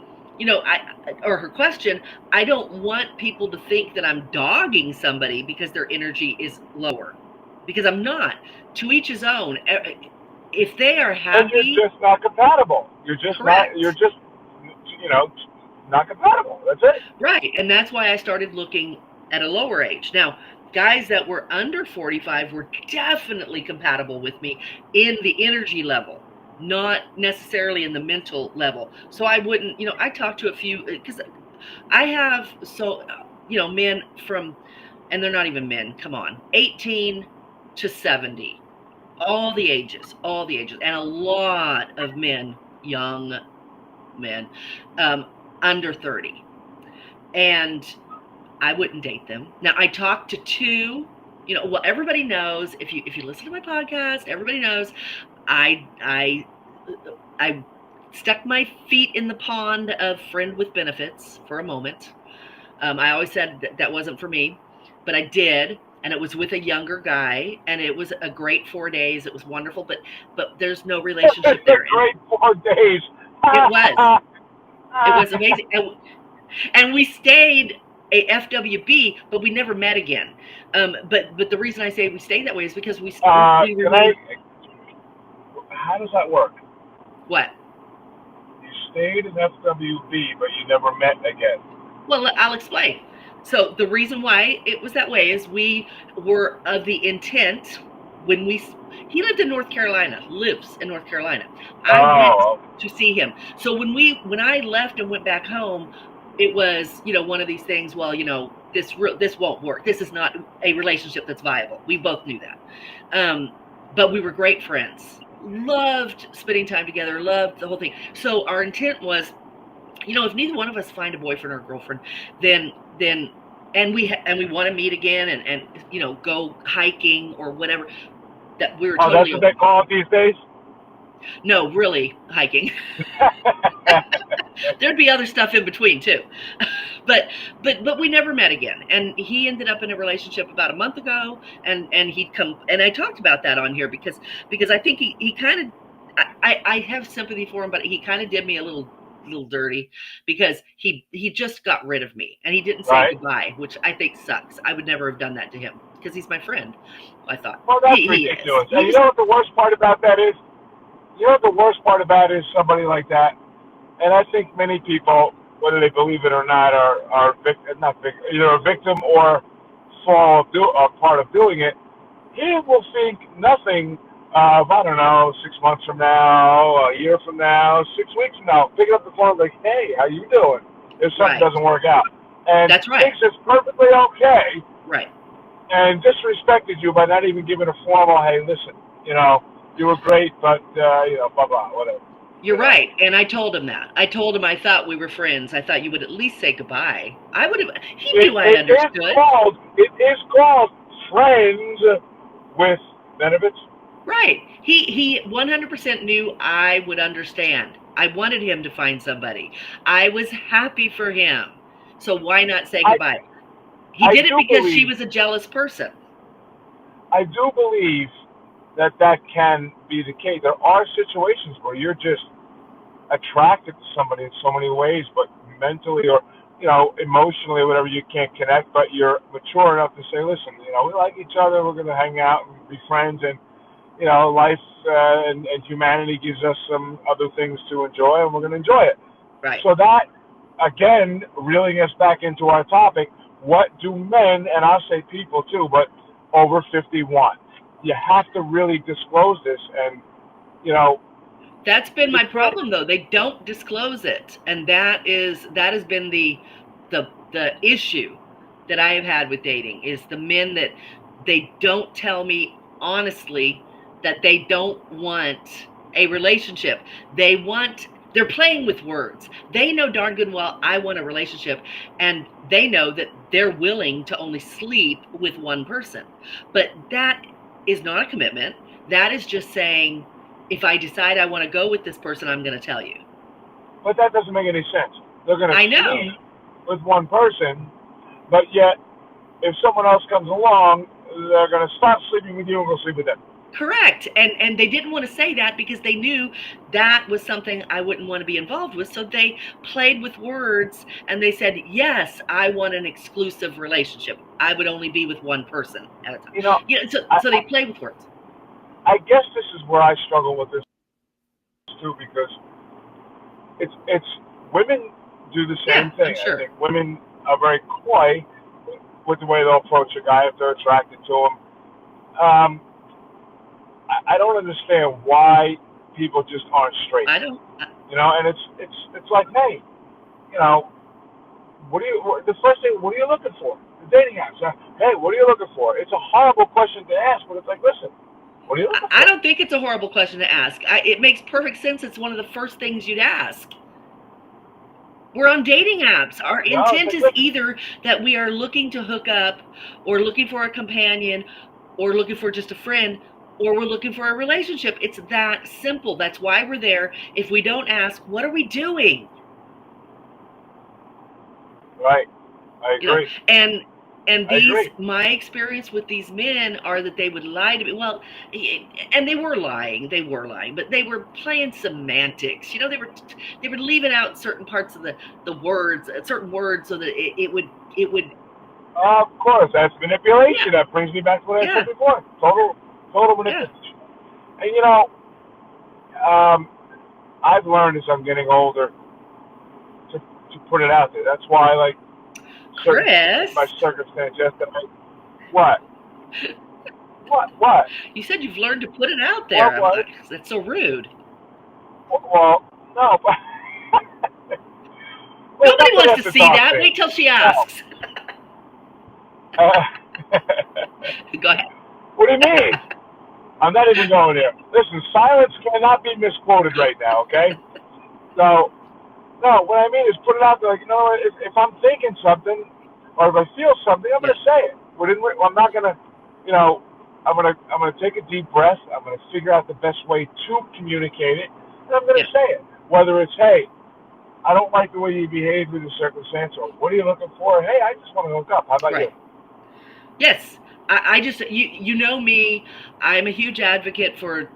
or her question, I don't want people to think that I'm dogging somebody because their energy is lower, because I'm not. To each his own. If they are And you're happy, just not compatible. You're just not. You're correct. just you know not compatible. That's it. Right. And that's why I started looking at a lower age. Now, guys that were under 45 were definitely compatible with me in the energy level, not necessarily in the mental level. So I wouldn't, I talked to a few because I have, men from, and they're not even men, come on, 18 to 70, all the ages, and a lot of men, young men, um, under 30. And I wouldn't date them. Now I talked to two, well, everybody knows, if you listen to my podcast, everybody knows I stuck my feet in the pond of friend with benefits for a moment. I always said that wasn't for me, but I did, and it was with a younger guy, and it was a great 4 days. It was wonderful, but there's no relationship It's a there, and great 4 days. it was it was amazing. And we stayed a FWB, but we never met again. But the reason I say we stayed that way is because we Can I? remained. How does that work? What? You stayed in FWB, but you never met again. Well, I'll explain. So the reason why it was that way is we were of the intent when we. He lived in North Carolina, lives in North Carolina. I went Oh, to see him. So when I left and went back home, it was, one of these things. Well, this won't work. This is not a relationship that's viable. We both knew that. But we were great friends. Loved spending time together. Loved the whole thing. So our intent was, if neither one of us find a boyfriend or a girlfriend, then and we want to meet again and go hiking or whatever, that we were oh, that's totally what they open. call it these days. No, really hiking. There'd be other stuff in between too. But we never met again. And he ended up in a relationship about a month ago, and he'd come, and I talked about that on here because I think he kind of, I have sympathy for him, but he kind of did me a little dirty because he just got rid of me and he didn't say Right. goodbye, which I think sucks. I would never have done that to him because he's my friend. I thought Well, that's he is. ridiculous. He And you was. know what the worst part about that is? You know what the worst part about is somebody like that, and I think many people, whether they believe it or not, are not either a victim or pitfall of part of doing it, he will think nothing of, I don't know, 6 months from now, a year from now, 6 weeks from now, picking up the phone like, hey, how you doing? If something Right. doesn't work out. And That's right. thinks it's perfectly okay Right. and disrespected you by not even giving a formal, hey, listen, you were great, but, blah, blah, whatever. You're right. And I told him that. I told him I thought we were friends. I thought you would at least say goodbye. I would have, he knew I understood. It is called friends with benefits. Right. He 100% knew I would understand. I wanted him to find somebody. I was happy for him. So why not say goodbye? He did it because she was a jealous person. I do believe that can be the case. There are situations where you're just attracted to somebody in so many ways, but mentally or emotionally or whatever, you can't connect, but you're mature enough to say, listen, we like each other, we're going to hang out and be friends, and life and humanity gives us some other things to enjoy, and we're going to enjoy it. Right. So that, again, reeling us back into our topic, what do men, and I'll say people too, but over 51, you have to really disclose this, and that's been my problem, though. They don't disclose it, and that has been the issue that I have had with dating, is the men that they don't tell me honestly that they don't want a relationship. They're playing with words. They know darn good and well I want a relationship, and they know that they're willing to only sleep with one person. But that is not a commitment. That is just saying, if I decide I want to go with this person, I'm going to tell you. But that doesn't make any sense. They're going to sleep with one person, but yet if someone else comes along, they're going to stop sleeping with you and go sleep with them. Correct. And they didn't want to say that because they knew that was something I wouldn't want to be involved with. So they played with words and they said, yes, I want an exclusive relationship. I would only be with one person at a time. So they play with words. I guess this is where I struggle with this too, because it's women do the same thing. Sure. I think women are very coy with the way they'll approach a guy if they're attracted to him. I don't understand why people just aren't straight. I don't. And it's like, hey, the first thing, what are you looking for? The dating apps. Hey, what are you looking for? It's a horrible question to ask, but it's like, listen, what are you looking for? I don't think it's a horrible question to ask. It makes perfect sense. It's one of the first things you'd ask. We're on dating apps. Our intent is either that we are looking to hook up, or looking for a companion, or looking for just a friend, or we're looking for a relationship. It's that simple. That's why we're there. If we don't ask, what are we doing? Right. I agree. And my experience with these men are that they would lie to me. Well, and they were lying, but they were playing semantics. They were leaving out certain parts of the words, certain words, so that it would. Of course, that's manipulation. Yeah. That brings me back to what I said before. Total manipulation. Yeah. And I've learned as I'm getting older to put it out there. That's why, Chris, my circumstance yesterday. What? What? You said you've learned to put it out there. What? That's so rude. Well, no. Nobody wants to see that. Wait till she asks. No. Go ahead. What do you mean? I'm not even going there. Listen, silence cannot be misquoted right now, okay? So, no, what I mean is put it out there. If I'm thinking something or if I feel something, I'm going to say it. I'm not going to, I'm going to take a deep breath. I'm going to figure out the best way to communicate it, and I'm going to say it. Whether it's, hey, I don't like the way you behave in this circumstance, or what are you looking for? Hey, I just want to hook up. How about you? Yes. I just, you know me, I'm a huge advocate for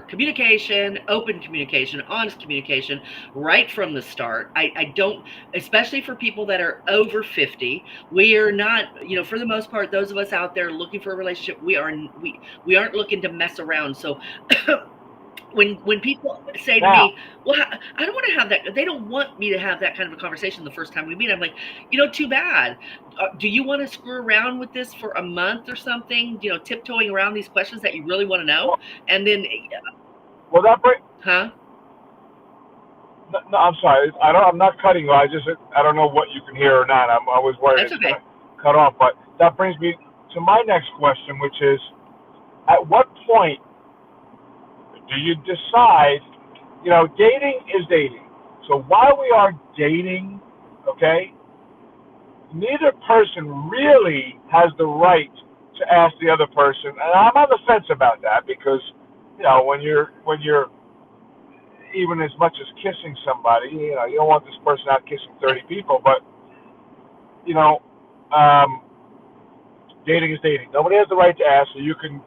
communication, open communication, honest communication, right from the start. I don't, especially for people that are over 50, we are not, for the most part, those of us out there looking for a relationship, we aren't looking to mess around. So when people say to Now, me, well, I don't want to have that, they don't want me to have that kind of a conversation the first time we meet. I'm like, too bad. Do you want to screw around with this for a month or something, tiptoeing around these questions that you really want to know? well, And then, well that bring, huh? no, I'm sorry. I'm not cutting you. I don't know what you can hear or not. I was worried That's it's going okay. to cut off. But that brings me to my next question, which is, at what point do you decide, dating is dating. So while we are dating, okay, neither person really has the right to ask the other person. And I'm on the fence about that because, when you're even as much as kissing somebody, you don't want this person out kissing 30 people, but, you know, um, dating is dating. Nobody has the right to ask, so you can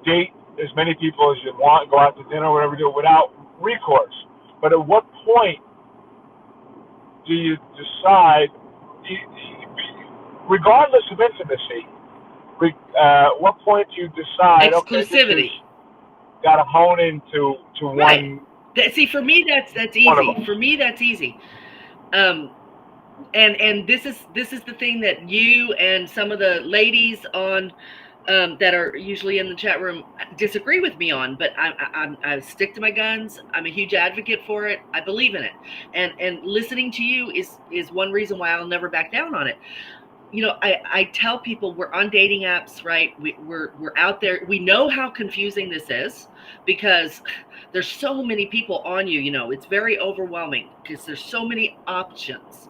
date as many people as you want, go out to dinner, whatever you do, without recourse. But at what point do you decide, regardless of intimacy, what point do you decide, okay, this is Exclusivity. got to hone into Right. one See, for me, that's one of easy. us? For me, that's easy. Um, and this is the thing that you and some of the ladies on that are usually in the chat room disagree with me on, but I stick to my guns. I'm a huge advocate for it. I believe in it, and listening to you is one reason why I'll never back down on it. I tell people we're on dating apps, right? We're out there. We know how confusing this is because there's so many people on you. It's very overwhelming because there's so many options.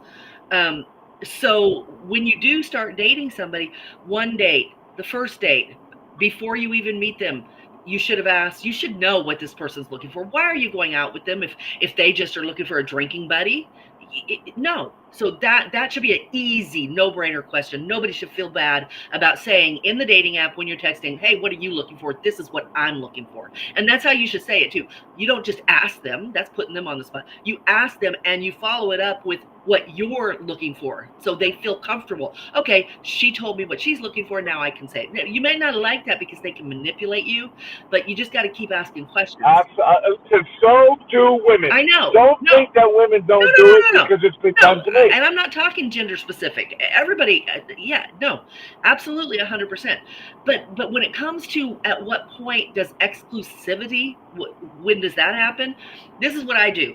Um, so when you do start dating somebody, one date, the first date, before you even meet them, you should have asked. You should know what this person's looking for. Why are you going out with them if they just are looking for a drinking buddy? No. So that should be an easy, no-brainer question. Nobody should feel bad about saying in the dating app when you're texting, "Hey, what are you looking for? This is what I'm looking for." And that's how you should say it too. You don't just ask them. That's putting them on the spot. You ask them and you follow it up with what you're looking for so they feel comfortable. Okay, she told me what she's looking for. Now I can say it. You may not like that because they can manipulate you, but you just got to keep asking questions. So do women. I know. Don't No, think that women no, don't no, do no, it no, no. because it's been No, done to me. and I'm not talking gender specific. Everybody, yeah, no, absolutely, 100%. But when it comes to at what point does exclusivity? When does that happen? This is what I do.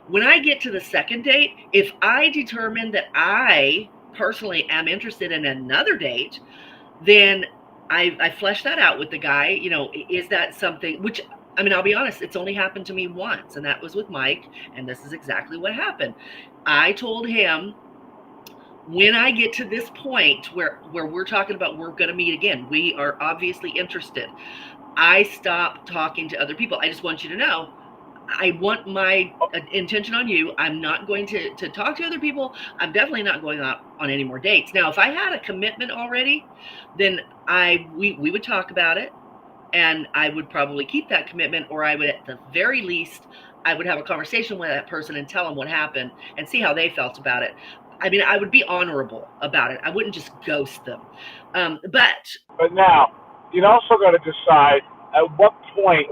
When I get to the second date, if I determine that I personally am interested in another date, then I flesh that out with the guy. Is that something which, I mean, I'll be honest, it's only happened to me once, and that was with Mike, and this is exactly what happened. I told him, when I get to this point where we're talking about we're going to meet again, we are obviously interested. I stop talking to other people. I just want you to know I want my intention on you. I'm not going to talk to other people. I'm definitely not going out on any more dates. Now, if I had a commitment already, then we would talk about it, and I would probably keep that commitment, or I would, at the very least, I would have a conversation with that person and tell them what happened and see how they felt about it. I mean, I would be honorable about it. I wouldn't just ghost them. But But now, you also got to decide at what point,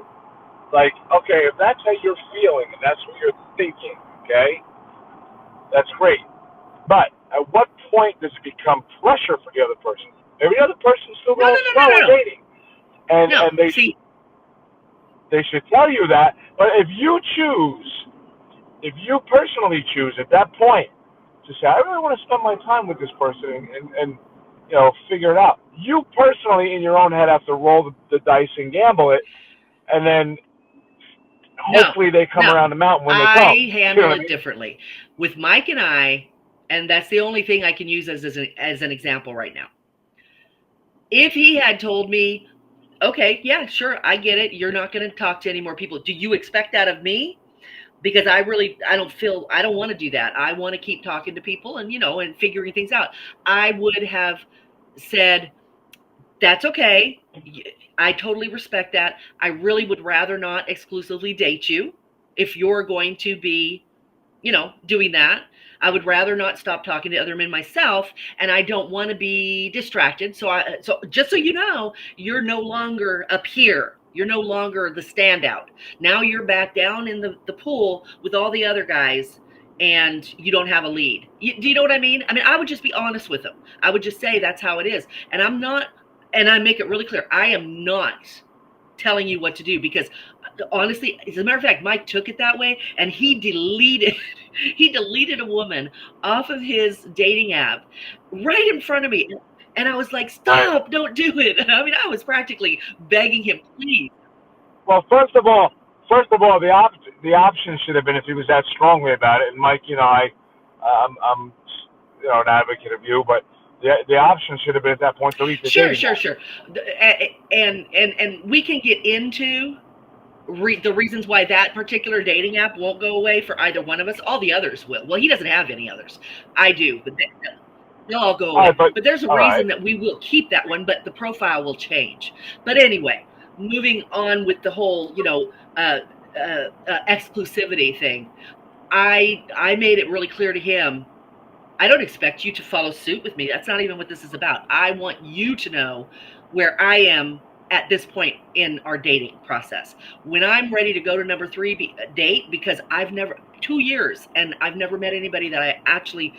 like, okay, if that's how you're feeling and that's what you're thinking, okay, that's great. But at what point does it become pressure for the other person? Every other person's still no, no, going no, strong no, on no, dating, and no. they should See, they should tell you that. But if you personally choose at that point to say, I really want to spend my time with this person and figure it out. You personally, in your own head, have to roll the dice and gamble it, and then no, hopefully they come no. around the mountain when they come. I You know handle what I it mean? differently with Mike and I, and that's the only thing I can use as an example right now. If he had told me, okay, yeah, sure, I get it. You're not going to talk to any more people. Do you expect that of me? Because I don't want to do that. I want to keep talking to people and figuring things out. I would have said, that's okay. I totally respect that. I really would rather not exclusively date you if you're going to be doing that. I would rather not stop talking to other men myself, and I don't want to be distracted. So just so you know, you're no longer up here. You're no longer the standout. Now you're back down in the pool with all the other guys, and you don't have a lead. Do you know what I mean? I mean, I would just be honest with them. I would just say that's how it is. And I'm not, and I make it really clear, I am not telling you what to do, because honestly, as a matter of fact, Mike took it that way, and he deleted a woman off of his dating app right in front of me. And I was like, stop, don't do it. I mean, I was practically begging him, please. Well, the option should have been, if he was that strongly about it. And Mike, I'm an advocate of you, but the option should have been at that point to delete the Sure, dating sure, app. sure. And we can get into the reasons why that particular dating app won't go away for either one of us. All the others will. Well, he doesn't have any others. I do, but they'll all go All away. right, but But there's a all right. reason that we will keep that one, but the profile will change. But anyway, moving on with the whole, exclusivity thing. I made it really clear to him, I don't expect you to follow suit with me. That's not even what this is about. I want you to know where I am at this point in our dating process. When I'm ready to go to number 3 date, because I've never 2 years and I've never met anybody that I actually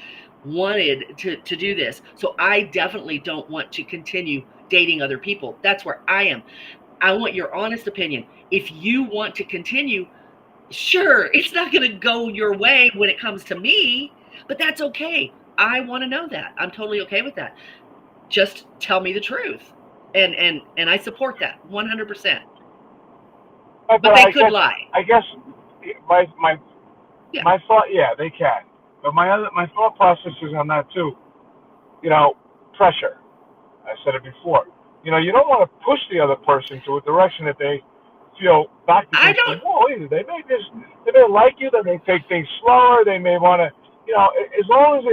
wanted to do this. So I definitely don't want to continue dating other people. That's where I am. I want your honest opinion. If you want to continue, sure, it's not going to go your way when it comes to me, but that's okay. I want to know that. I'm totally okay with that. Just tell me the truth. And I support that 100%. But they could lie. I guess my my Yeah. my thought, yeah, they can. But my thought process is on that too. Pressure. I said it before. You don't want to push the other person to a direction that they feel backed I against the don't wall either. They may like you, they may take things slower, they may want to, as long as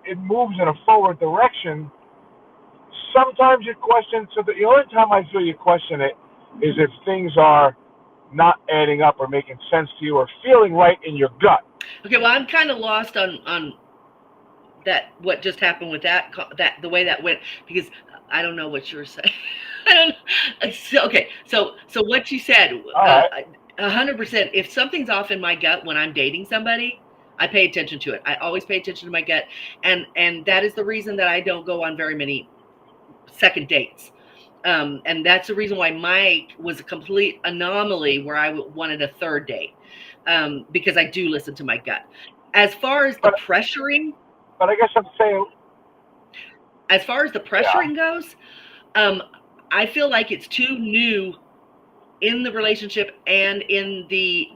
it moves in a forward direction. Sometimes you question. So the only time I feel you question it is if things are not adding up or making sense to you or feeling right in your gut. Okay, well, I'm kind of lost on that, what just happened with that the way that went, because I don't know what you were saying. I don't. Okay, so what you said, All right. 100%. If something's off in my gut when I'm dating somebody, I pay attention to it. I always pay attention to my gut, and that is the reason that I don't go on very many second dates. And that's the reason why Mike was a complete anomaly, where I wanted a third date, because I do listen to my gut. As far as the But pressuring, but I guess I'm saying, as far as the yeah. pressuring goes, I feel like it's too new in the relationship and in the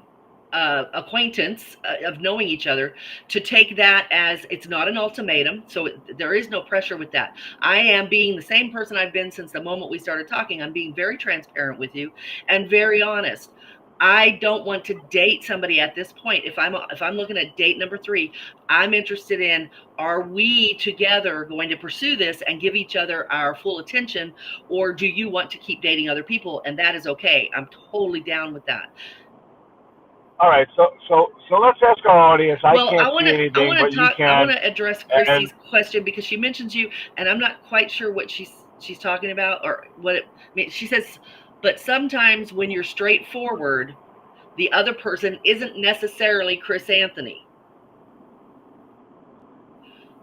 acquaintance of knowing each other to take that as it's not an ultimatum. So there is no pressure with that. I am being the same person I've been since the moment we started talking. I'm being very transparent with you and very honest. I don't want to date somebody at this point. If I'm looking at date number 3, I'm interested in, are we together going to pursue this and give each other our full attention, or do you want to keep dating other people? And that is okay. I'm totally down with that. All right. So let's ask our audience. I Well, can't see anything, but you I want can. to address And Chrissy's question, because she mentions you, and I'm not quite sure what she's talking about, or what I mean, she says, but sometimes when you're straightforward, the other person isn't necessarily Chrysanthony.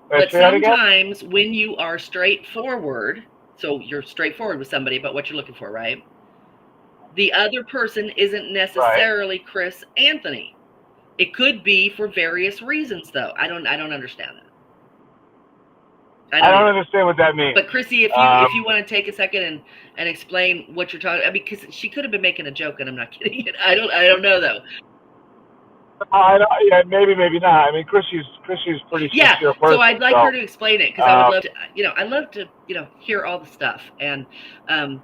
But say that again. sometimes when you are straightforward, so you're straightforward with somebody about what you're looking for, right? The other person isn't Right. necessarily Chris Anthony. It could be for various reasons, though. I don't understand that. I I don't don't either. understand what that means. But Chrissy, if you want to take a second and explain what you're talking, I mean, because she could have been making a joke, and I'm not kidding it. I don't know though. I don't, yeah, maybe not. I mean, Chrissy's a pretty Yeah, sincere so person. I'd like her So, to explain it, because I would um, love to. I love to hear all the stuff, and um,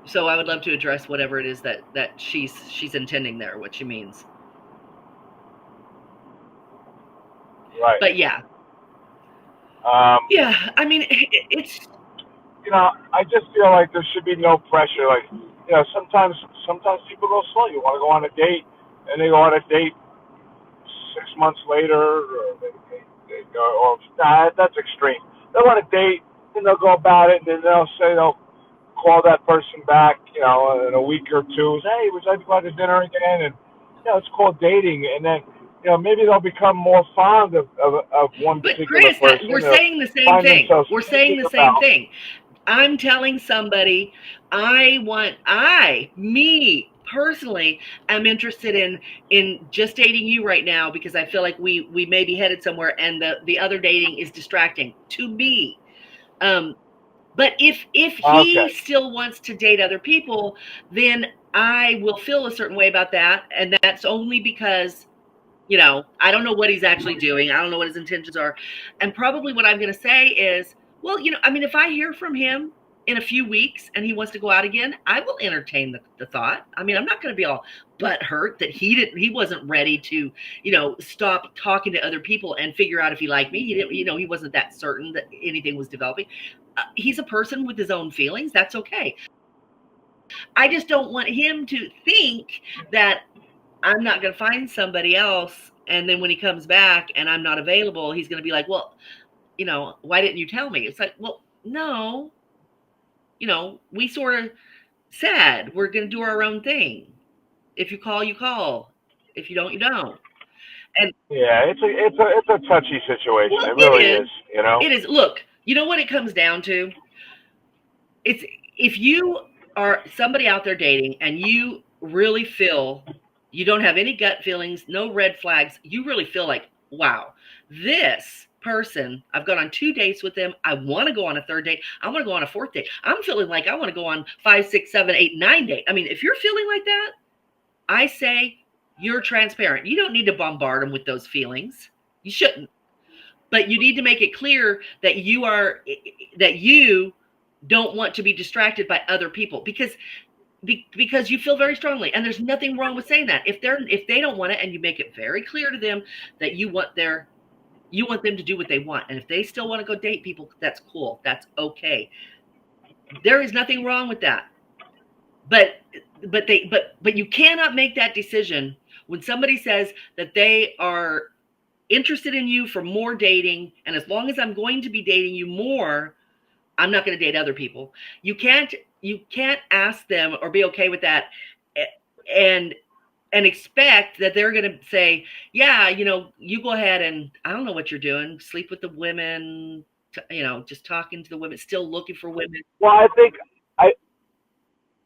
so I would love to address whatever it is that she's intending there, what she means. right. But yeah, Um, yeah. I mean, it's I just feel like there should be no pressure. Like, sometimes people go slow. You want to go on a date, and they go on a date 6 months later, or they go, or nah, that's extreme. They want a date, then they'll go about it, and then they'll say they'll call that person back, in a week or two. Say, hey, would you like to go out to dinner again? And it's called dating. And then maybe they'll become more fond of one But particular Chris, person. we're They'll saying the same find thing. themselves We're saying thinking the same about. thing. I'm telling somebody me personally am interested in just dating you right now because I feel like we may be headed somewhere and the other dating is distracting to me. But if he Okay. still wants to date other people, then I will feel a certain way about that, and that's only because I don't know what he's actually doing. I don't know what his intentions are. And probably what I'm going to say is, well, I mean, if I hear from him in a few weeks and he wants to go out again, I will entertain the thought. I mean, I'm not going to be all butthurt that he wasn't ready to, stop talking to other people and figure out if he liked me. He didn't, he wasn't that certain that anything was developing. He's a person with his own feelings. That's okay. I just don't want him to think that I'm not going to find somebody else. And then when he comes back and I'm not available, he's going to be like, well, why didn't you tell me? It's like, well, no, we sort of said we're going to do our own thing. If you call, you call. If you don't, you don't. And Yeah, it's a touchy situation. well, It it really is. is. It is. Look, you know what it comes down to? It's if you are somebody out there dating and you really feel you don't have any gut feelings, no red flags, you really feel like, wow, this person, I've gone on 2 dates with them. I want to go on a third date. I want to go on a fourth date. I'm feeling like I want to go on 5, 6, 7, 8, 9 date. I mean, if you're feeling like that, I say you're transparent. You don't need to bombard them with those feelings. You shouldn't. But you need to make it clear that you don't want to be distracted by other people because you feel very strongly, and there's nothing wrong with saying that. If they don't want it, and you make it very clear to them that you want them to do what they want, and if they still want to go date people, that's cool, that's okay. There is nothing wrong with that. But you cannot make that decision when somebody says that they are interested in you for more dating, and as long as I'm going to be dating you more, I'm not going to date other people. You can't ask them or be okay with that and expect that they're going to say, yeah, you go ahead and I don't know what you're doing, sleep with the women, just talking to the women, still looking for women. Well, I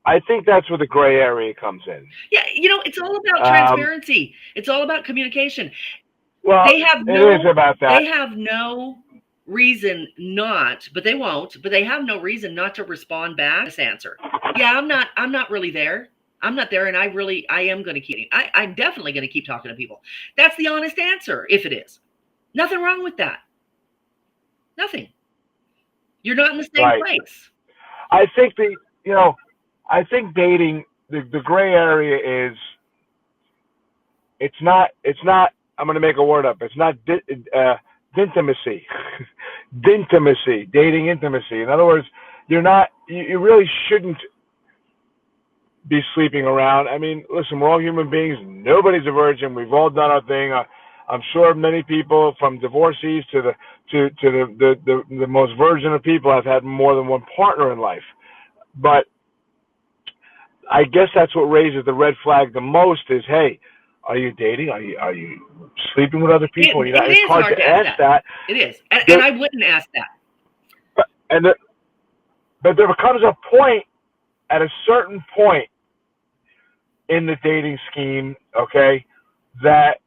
I think that's where the gray area comes in. Yeah, it's all about Um, transparency. It's all about communication. well, They have it is no about that. they have no reason not, but they won't, but they have no reason not to respond back this answer. Yeah, I'm not really there. I'm not there, and I am going to keep. I'm definitely going to keep talking to people. That's the honest answer. If it is, nothing wrong with that. Nothing. You're not in the same Right. place. I think I think dating the gray area is it's not. I'm going to make a word up. It's not intimacy, intimacy, dating intimacy. In other words, you really shouldn't be sleeping around. I mean, listen, we're all human beings. Nobody's a virgin. We've all done our thing. I'm sure many people, from divorcees to the most virgin of people, have had more than one partner in life. But I guess that's what raises the red flag the most is, hey, are you dating? Are you sleeping with other It, people? it It's is hard hard to to ask ask that. that. It is, and There, I wouldn't ask that. and there, but there comes a point at a certain point in the dating scheme, okay, that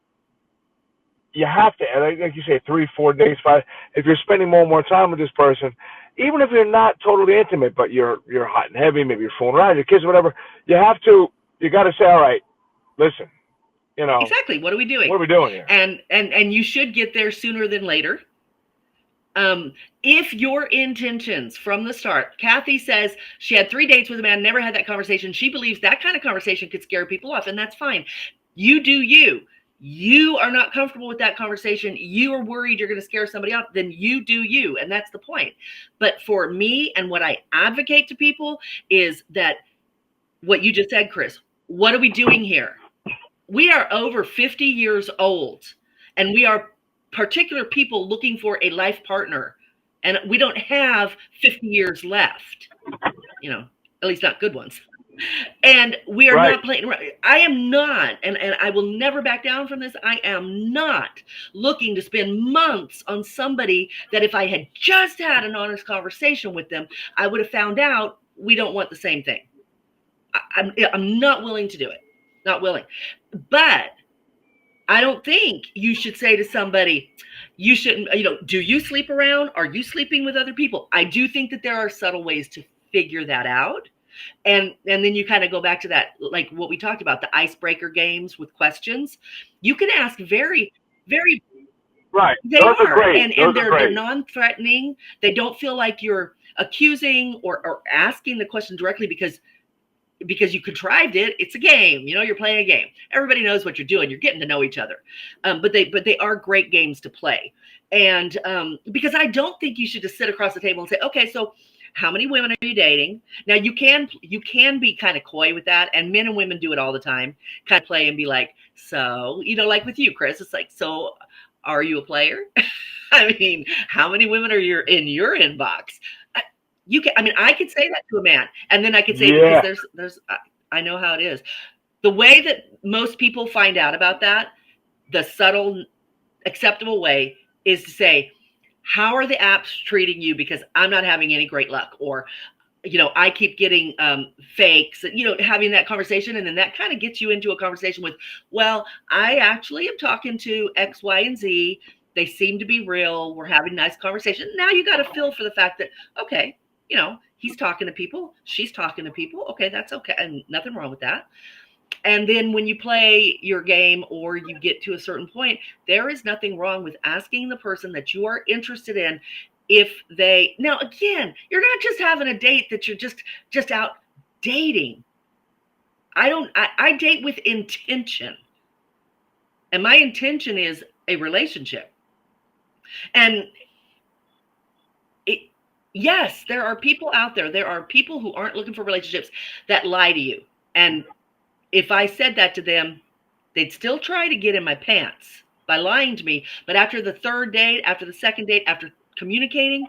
you have to, like you say, 3, 4 days, 5. If you're spending more and more time with this person, even if you're not totally intimate, but you're hot and heavy, maybe you're fooling around, your kids, whatever, you got to say, all right, listen, Exactly. What are we what doing? are we doing here? And you should get there sooner than later. If your intentions from the start, Kathy says she had 3 dates with a man, never had that conversation. She believes that kind of conversation could scare people off, and that's fine. You do you. You are not comfortable with that conversation. You are worried you're going to scare somebody off. Then you do you, and that's the point. But for me, and what I advocate to people is that what you just said, Chris. What are we doing here? We are over 50 years old, and we are particular people looking for a life partner, and we don't have 50 years left. at least not good ones. And we are Right. not playing. I am not, and I will never back down from this. I am not looking to spend months on somebody that if I had just had an honest conversation with them, I would have found out we don't want the same thing. I'm not willing to do it. Not willing. But I don't think you should say to somebody, you shouldn't, do you sleep around? Are you sleeping with other people? I do think that there are subtle ways to figure that out. And then you kind of go back to that, like what we talked about, the icebreaker games with questions. You can ask very, very, Right. they Those are are, great. and Those are they're great. non-threatening. They don't feel like you're accusing or asking the question directly because you contrived it. It's a game. You're playing a game. Everybody knows what you're doing. You're getting to know each other. But they are great games to play. And because I don't think you should just sit across the table and say, okay, so how many women are you dating? Now you can be kind of coy with that, and men and women do it all the time. Kind of play and be like, so, like with you, Chris, it's like, so are you a player? I mean, how many women are in your inbox? I could say that to a man, and then I could say, Yeah. because I know how it is. The way that most people find out about that, the subtle, acceptable way is to say, how are the apps treating you? Because I'm not having any great luck, or, I keep getting fakes, having that conversation. And then that kind of gets you into a conversation with, well, I actually am talking to X, Y, and Z. They seem to be real. We're having a nice conversation. Now you got to feel for the fact that, okay, he's talking to people, she's talking to people. Okay, that's okay. And nothing wrong with that. And then when you play your game or you get to a certain point, there is nothing wrong with asking the person that you are interested in if they, now again, you're not just having a date that you're just out dating. I date with intention. And my intention is a relationship. And yes, there are people out there. There are people who aren't looking for relationships that lie to you. And if I said that to them, they'd still try to get in my pants by lying to me. But after the third date, after the second date, after communicating,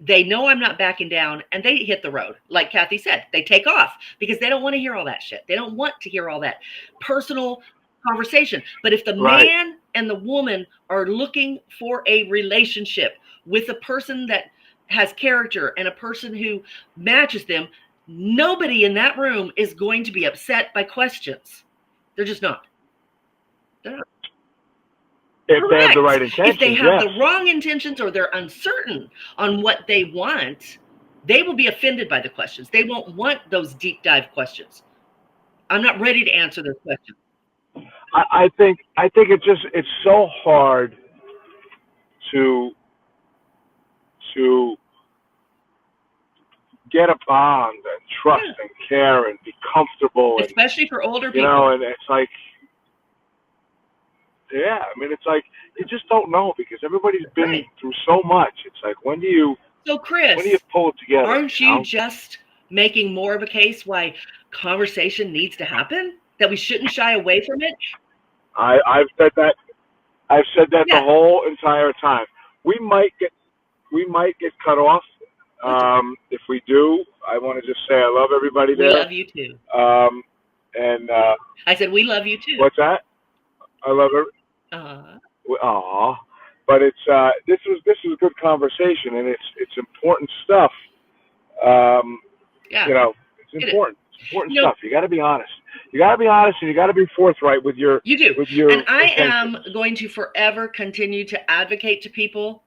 they know I'm not backing down, and they hit the road. Like Kathy said, they take off because they don't want to hear all that shit. They don't want to hear all that personal conversation. But if the Right. man and the woman are looking for a relationship with a person that has character and a person who matches them, nobody in that room is going to be upset by questions. They're just not. They're not. If they have the right Correct. If they intentions, have yes. the wrong intentions or they're uncertain on what they want, they will be offended by the questions. They won't want those deep dive questions. I'm not ready to answer those questions. I think it's so hard to to get a bond and trust Yeah. and care and be comfortable, and Especially for older people. and it's like, yeah, I mean, it's like you just don't know because everybody's been Right. through so much. It's like, when do you So, Chris, pull it together, aren't you just making more of a case why conversation needs to happen? That we shouldn't shy away from it? I've said that. I've said that the Yeah. whole entire time. We might get cut off. If we do, I want to just say I love everybody We there. love you too. And I said, we love you too. what's that? I love her. Uh, Aw, but it's this was a good conversation, and it's important stuff. Um, yeah. it's It is. important. It's important You know, stuff. You got to be honest. You got to be honest, and you got to be forthright with your you do. your And I intentions. am going to forever continue to advocate to people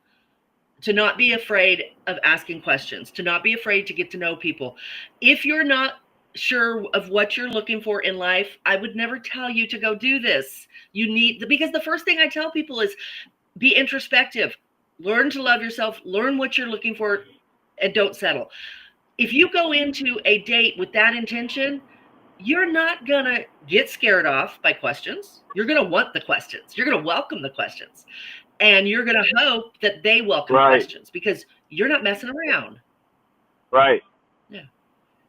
to not be afraid of asking questions, to not be afraid to get to know people. If you're not sure of what you're looking for in life, I would never tell you to go do this. Because the first thing I tell people is be introspective, learn to love yourself, learn what you're looking for, and don't settle. If you go into a date with that intention, you're not going to get scared off by questions. You're going to want the questions. You're going to welcome the questions. And you're going to hope that they welcome Right. questions because you're not messing around. Right. Yeah.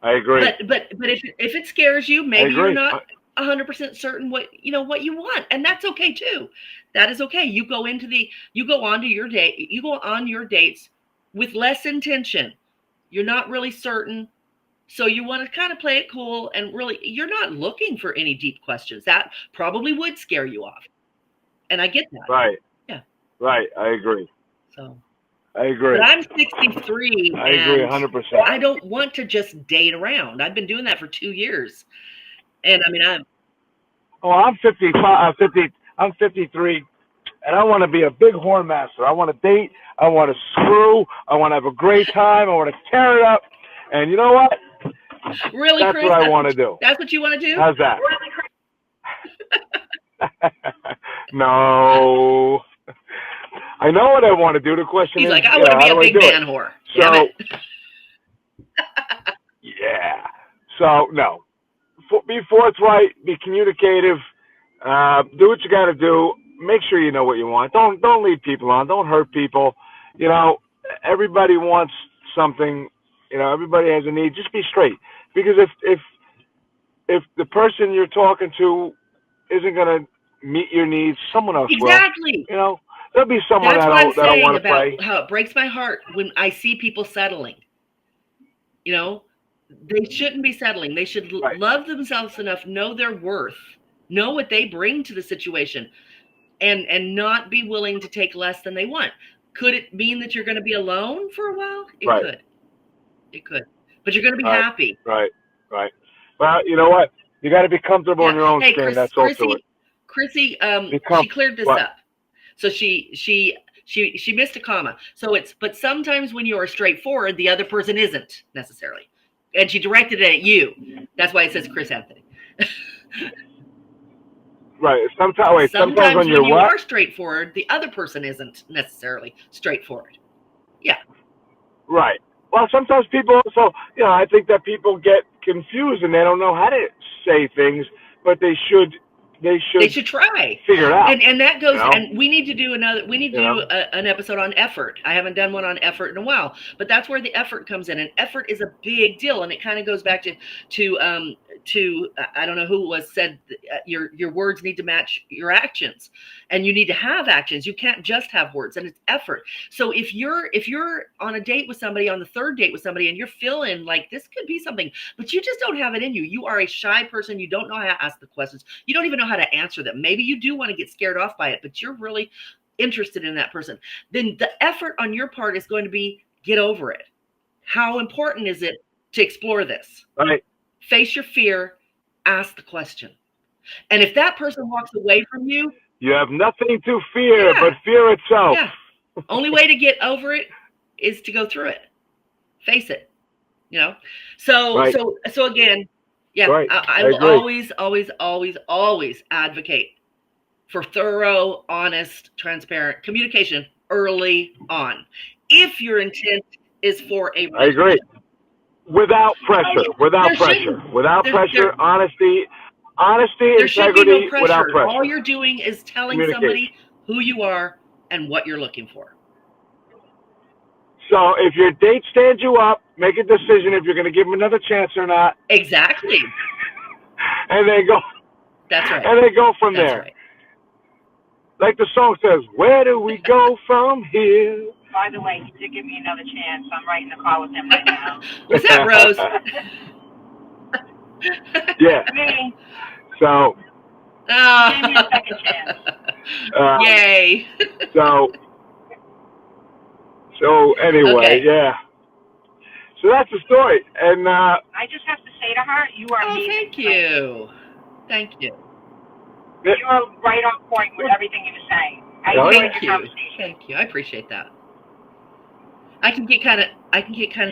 I agree. But if it scares you, I maybe agree. you're not 100% certain what you want, and that's okay too. That is okay. You go on your date. You go on your dates with less intention. You're not really certain. So you want to kind of play it cool, and really, you're not looking for any deep questions. That probably would scare you off. And I get that. Right. Yeah. Right. I agree. So, I but agree. I'm 63 I agree and 100%. I don't want to just date around. I've been doing that for 2 years. And I mean, I'm 55, 50, I'm 53, and I want to be a big horn master. I want to date. I want to screw. I want to have a great time. I want to tear it up. And you know what? really, That's Chris, what I want to do. that's what you want to do? How's that? No. I know what I want to do. The question He's is, like, I want to be a big man whore. Damn So, it. yeah. So, no. Be forthright. Be communicative. Do what you got to do. Make sure you know what you want. Don't lead people on. Don't hurt people. You know, everybody wants something. You know, everybody has a need. Just be straight. Because if the person you're talking to isn't gonna meet your needs, someone else will. Exactly. You know, there'll be someone That's what I'm that'll saying want to about play. how it breaks my heart when I see people settling. You know, they shouldn't be settling. They should Right. love themselves enough, know their worth, know what they bring to the situation, and not be willing to take less than they want. Could it mean that you're going to be alone for a while? It Right. could. It could. But you're going to be Right. happy. Right. Right. Well, you know what? You got to be comfortable in your own skin. That's all to it. Chrissy, Be she cleared this up. So she missed a comma. So but sometimes when you are straightforward, the other person isn't necessarily. And she directed it at you. That's why it says Chris Anthony. Right. Sometimes when you are straightforward, the other person isn't necessarily straightforward. Yeah. Right. Well, sometimes people also, I think that people get confused and they don't know how to say things, but they should try. Figure it out. And that goes, you know? and we need to do an episode on effort. I haven't done one on effort in a while, but that's where the effort comes in. And effort is a big deal. And it kind of goes back to I don't know who was said, your words need to match your actions, and you need to have actions. You can't just have words, and it's effort. So if you're on a date with somebody, on the third date with somebody, and you're feeling like this could be something, but you just don't have it in you. You are a shy person. You don't know how to ask the questions. You don't even know how to answer them. Maybe you do want to get scared off by it, but you're really interested in that person. Then the effort on your part is going to be get over it. How important is it to explore this? Right. Face your fear, ask the question. And if that person walks away from you, you have nothing to fear but fear itself. Yeah. Only way to get over it is to go through it. Face it. So right. so again, yeah, right. I will always advocate for thorough, honest, transparent communication early on. If your intent is for a relationship. I agree. Without pressure. Without pressure. Honesty, there should be integrity, no pressure. Without pressure. All you're doing is telling somebody who you are and what you're looking for. So if your date stands you up, make a decision if you're going to give them another chance or not. Exactly. And they go. That's right. And they go from there. Right. Like the song says, where do we go from here? By the way, he did give me another chance. I'm right in the car with him right now. Was that Rose? Yeah. Me. So. He gave me a second chance. Yay. So anyway, okay. Yeah. So that's the story, and I just have to say to her, you are amazing. Thank you. Thank you. You are right on point with everything you were saying. I enjoyed your conversation. Thank you. I appreciate that. I can get kind of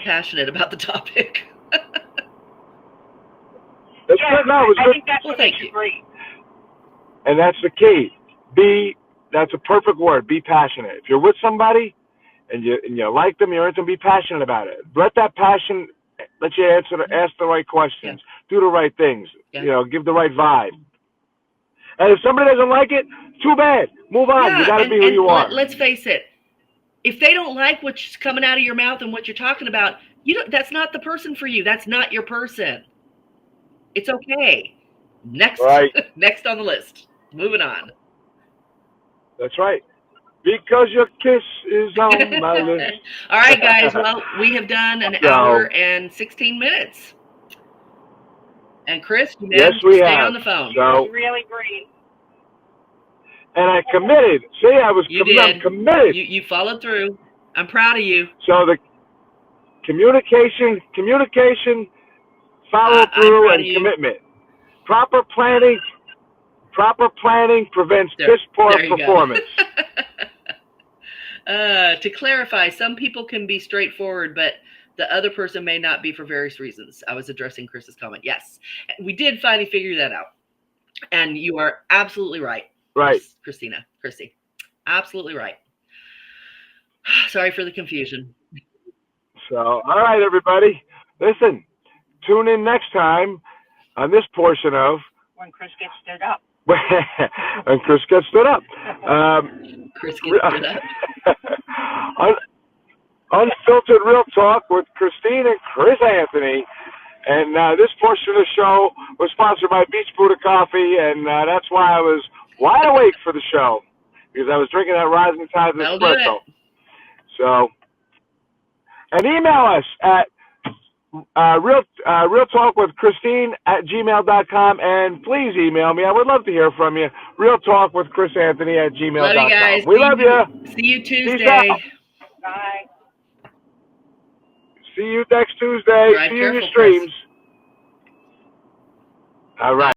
passionate about the topic. That's good. No, it was I good. think that's what makes you great. And that's the key. That's a perfect word. Be passionate. If you're with somebody and you like them, you're into them, be passionate about it. Let that passion let you ask the right questions, do the right things, give the right vibe. And if somebody doesn't like it, too bad. Move on. You got to be who you are. Let's face it. If they don't like what's coming out of your mouth and what you're talking about, that's not the person for you. That's not your person. It's okay. Next on the list. Moving on. That's right. Because your kiss is on my list. All right, guys. Well, we have done an hour and 16 minutes. And Chris, you Yes, man, we stay have. on the phone. So, really great. and I committed. See, I'm committed. You followed through. I'm proud of you. So the communication, follow I'm through, proud of and you. commitment. Proper planning prevents There piss poor you performance. go. To clarify, some people can be straightforward, but the other person may not be for various reasons. I was addressing Chris's comment. Yes, we did finally figure that out. And you are absolutely right. Right. Chrissy. Absolutely right. Sorry for the confusion. So, all right, everybody. Listen, tune in next time on this portion of When Chris gets stood up. and Chris gets stood up. Chris gets stood up. Unfiltered Real Talk with Christine and Chris Anthony. And this portion of the show was sponsored by Beach Buddha Coffee, and that's why I was wide awake for the show, because I was drinking that Rising Tide That'll do espresso. it. So, and email us at realtalkwithchristine@gmail.com, and please email me. I would love to hear from you. realtalkwithchrisanthony@gmail.com. Love you guys. We love you. See you Tuesday. Peace out. Bye. See you next Tuesday. Drive See you in your careful, Chris. streams. All right.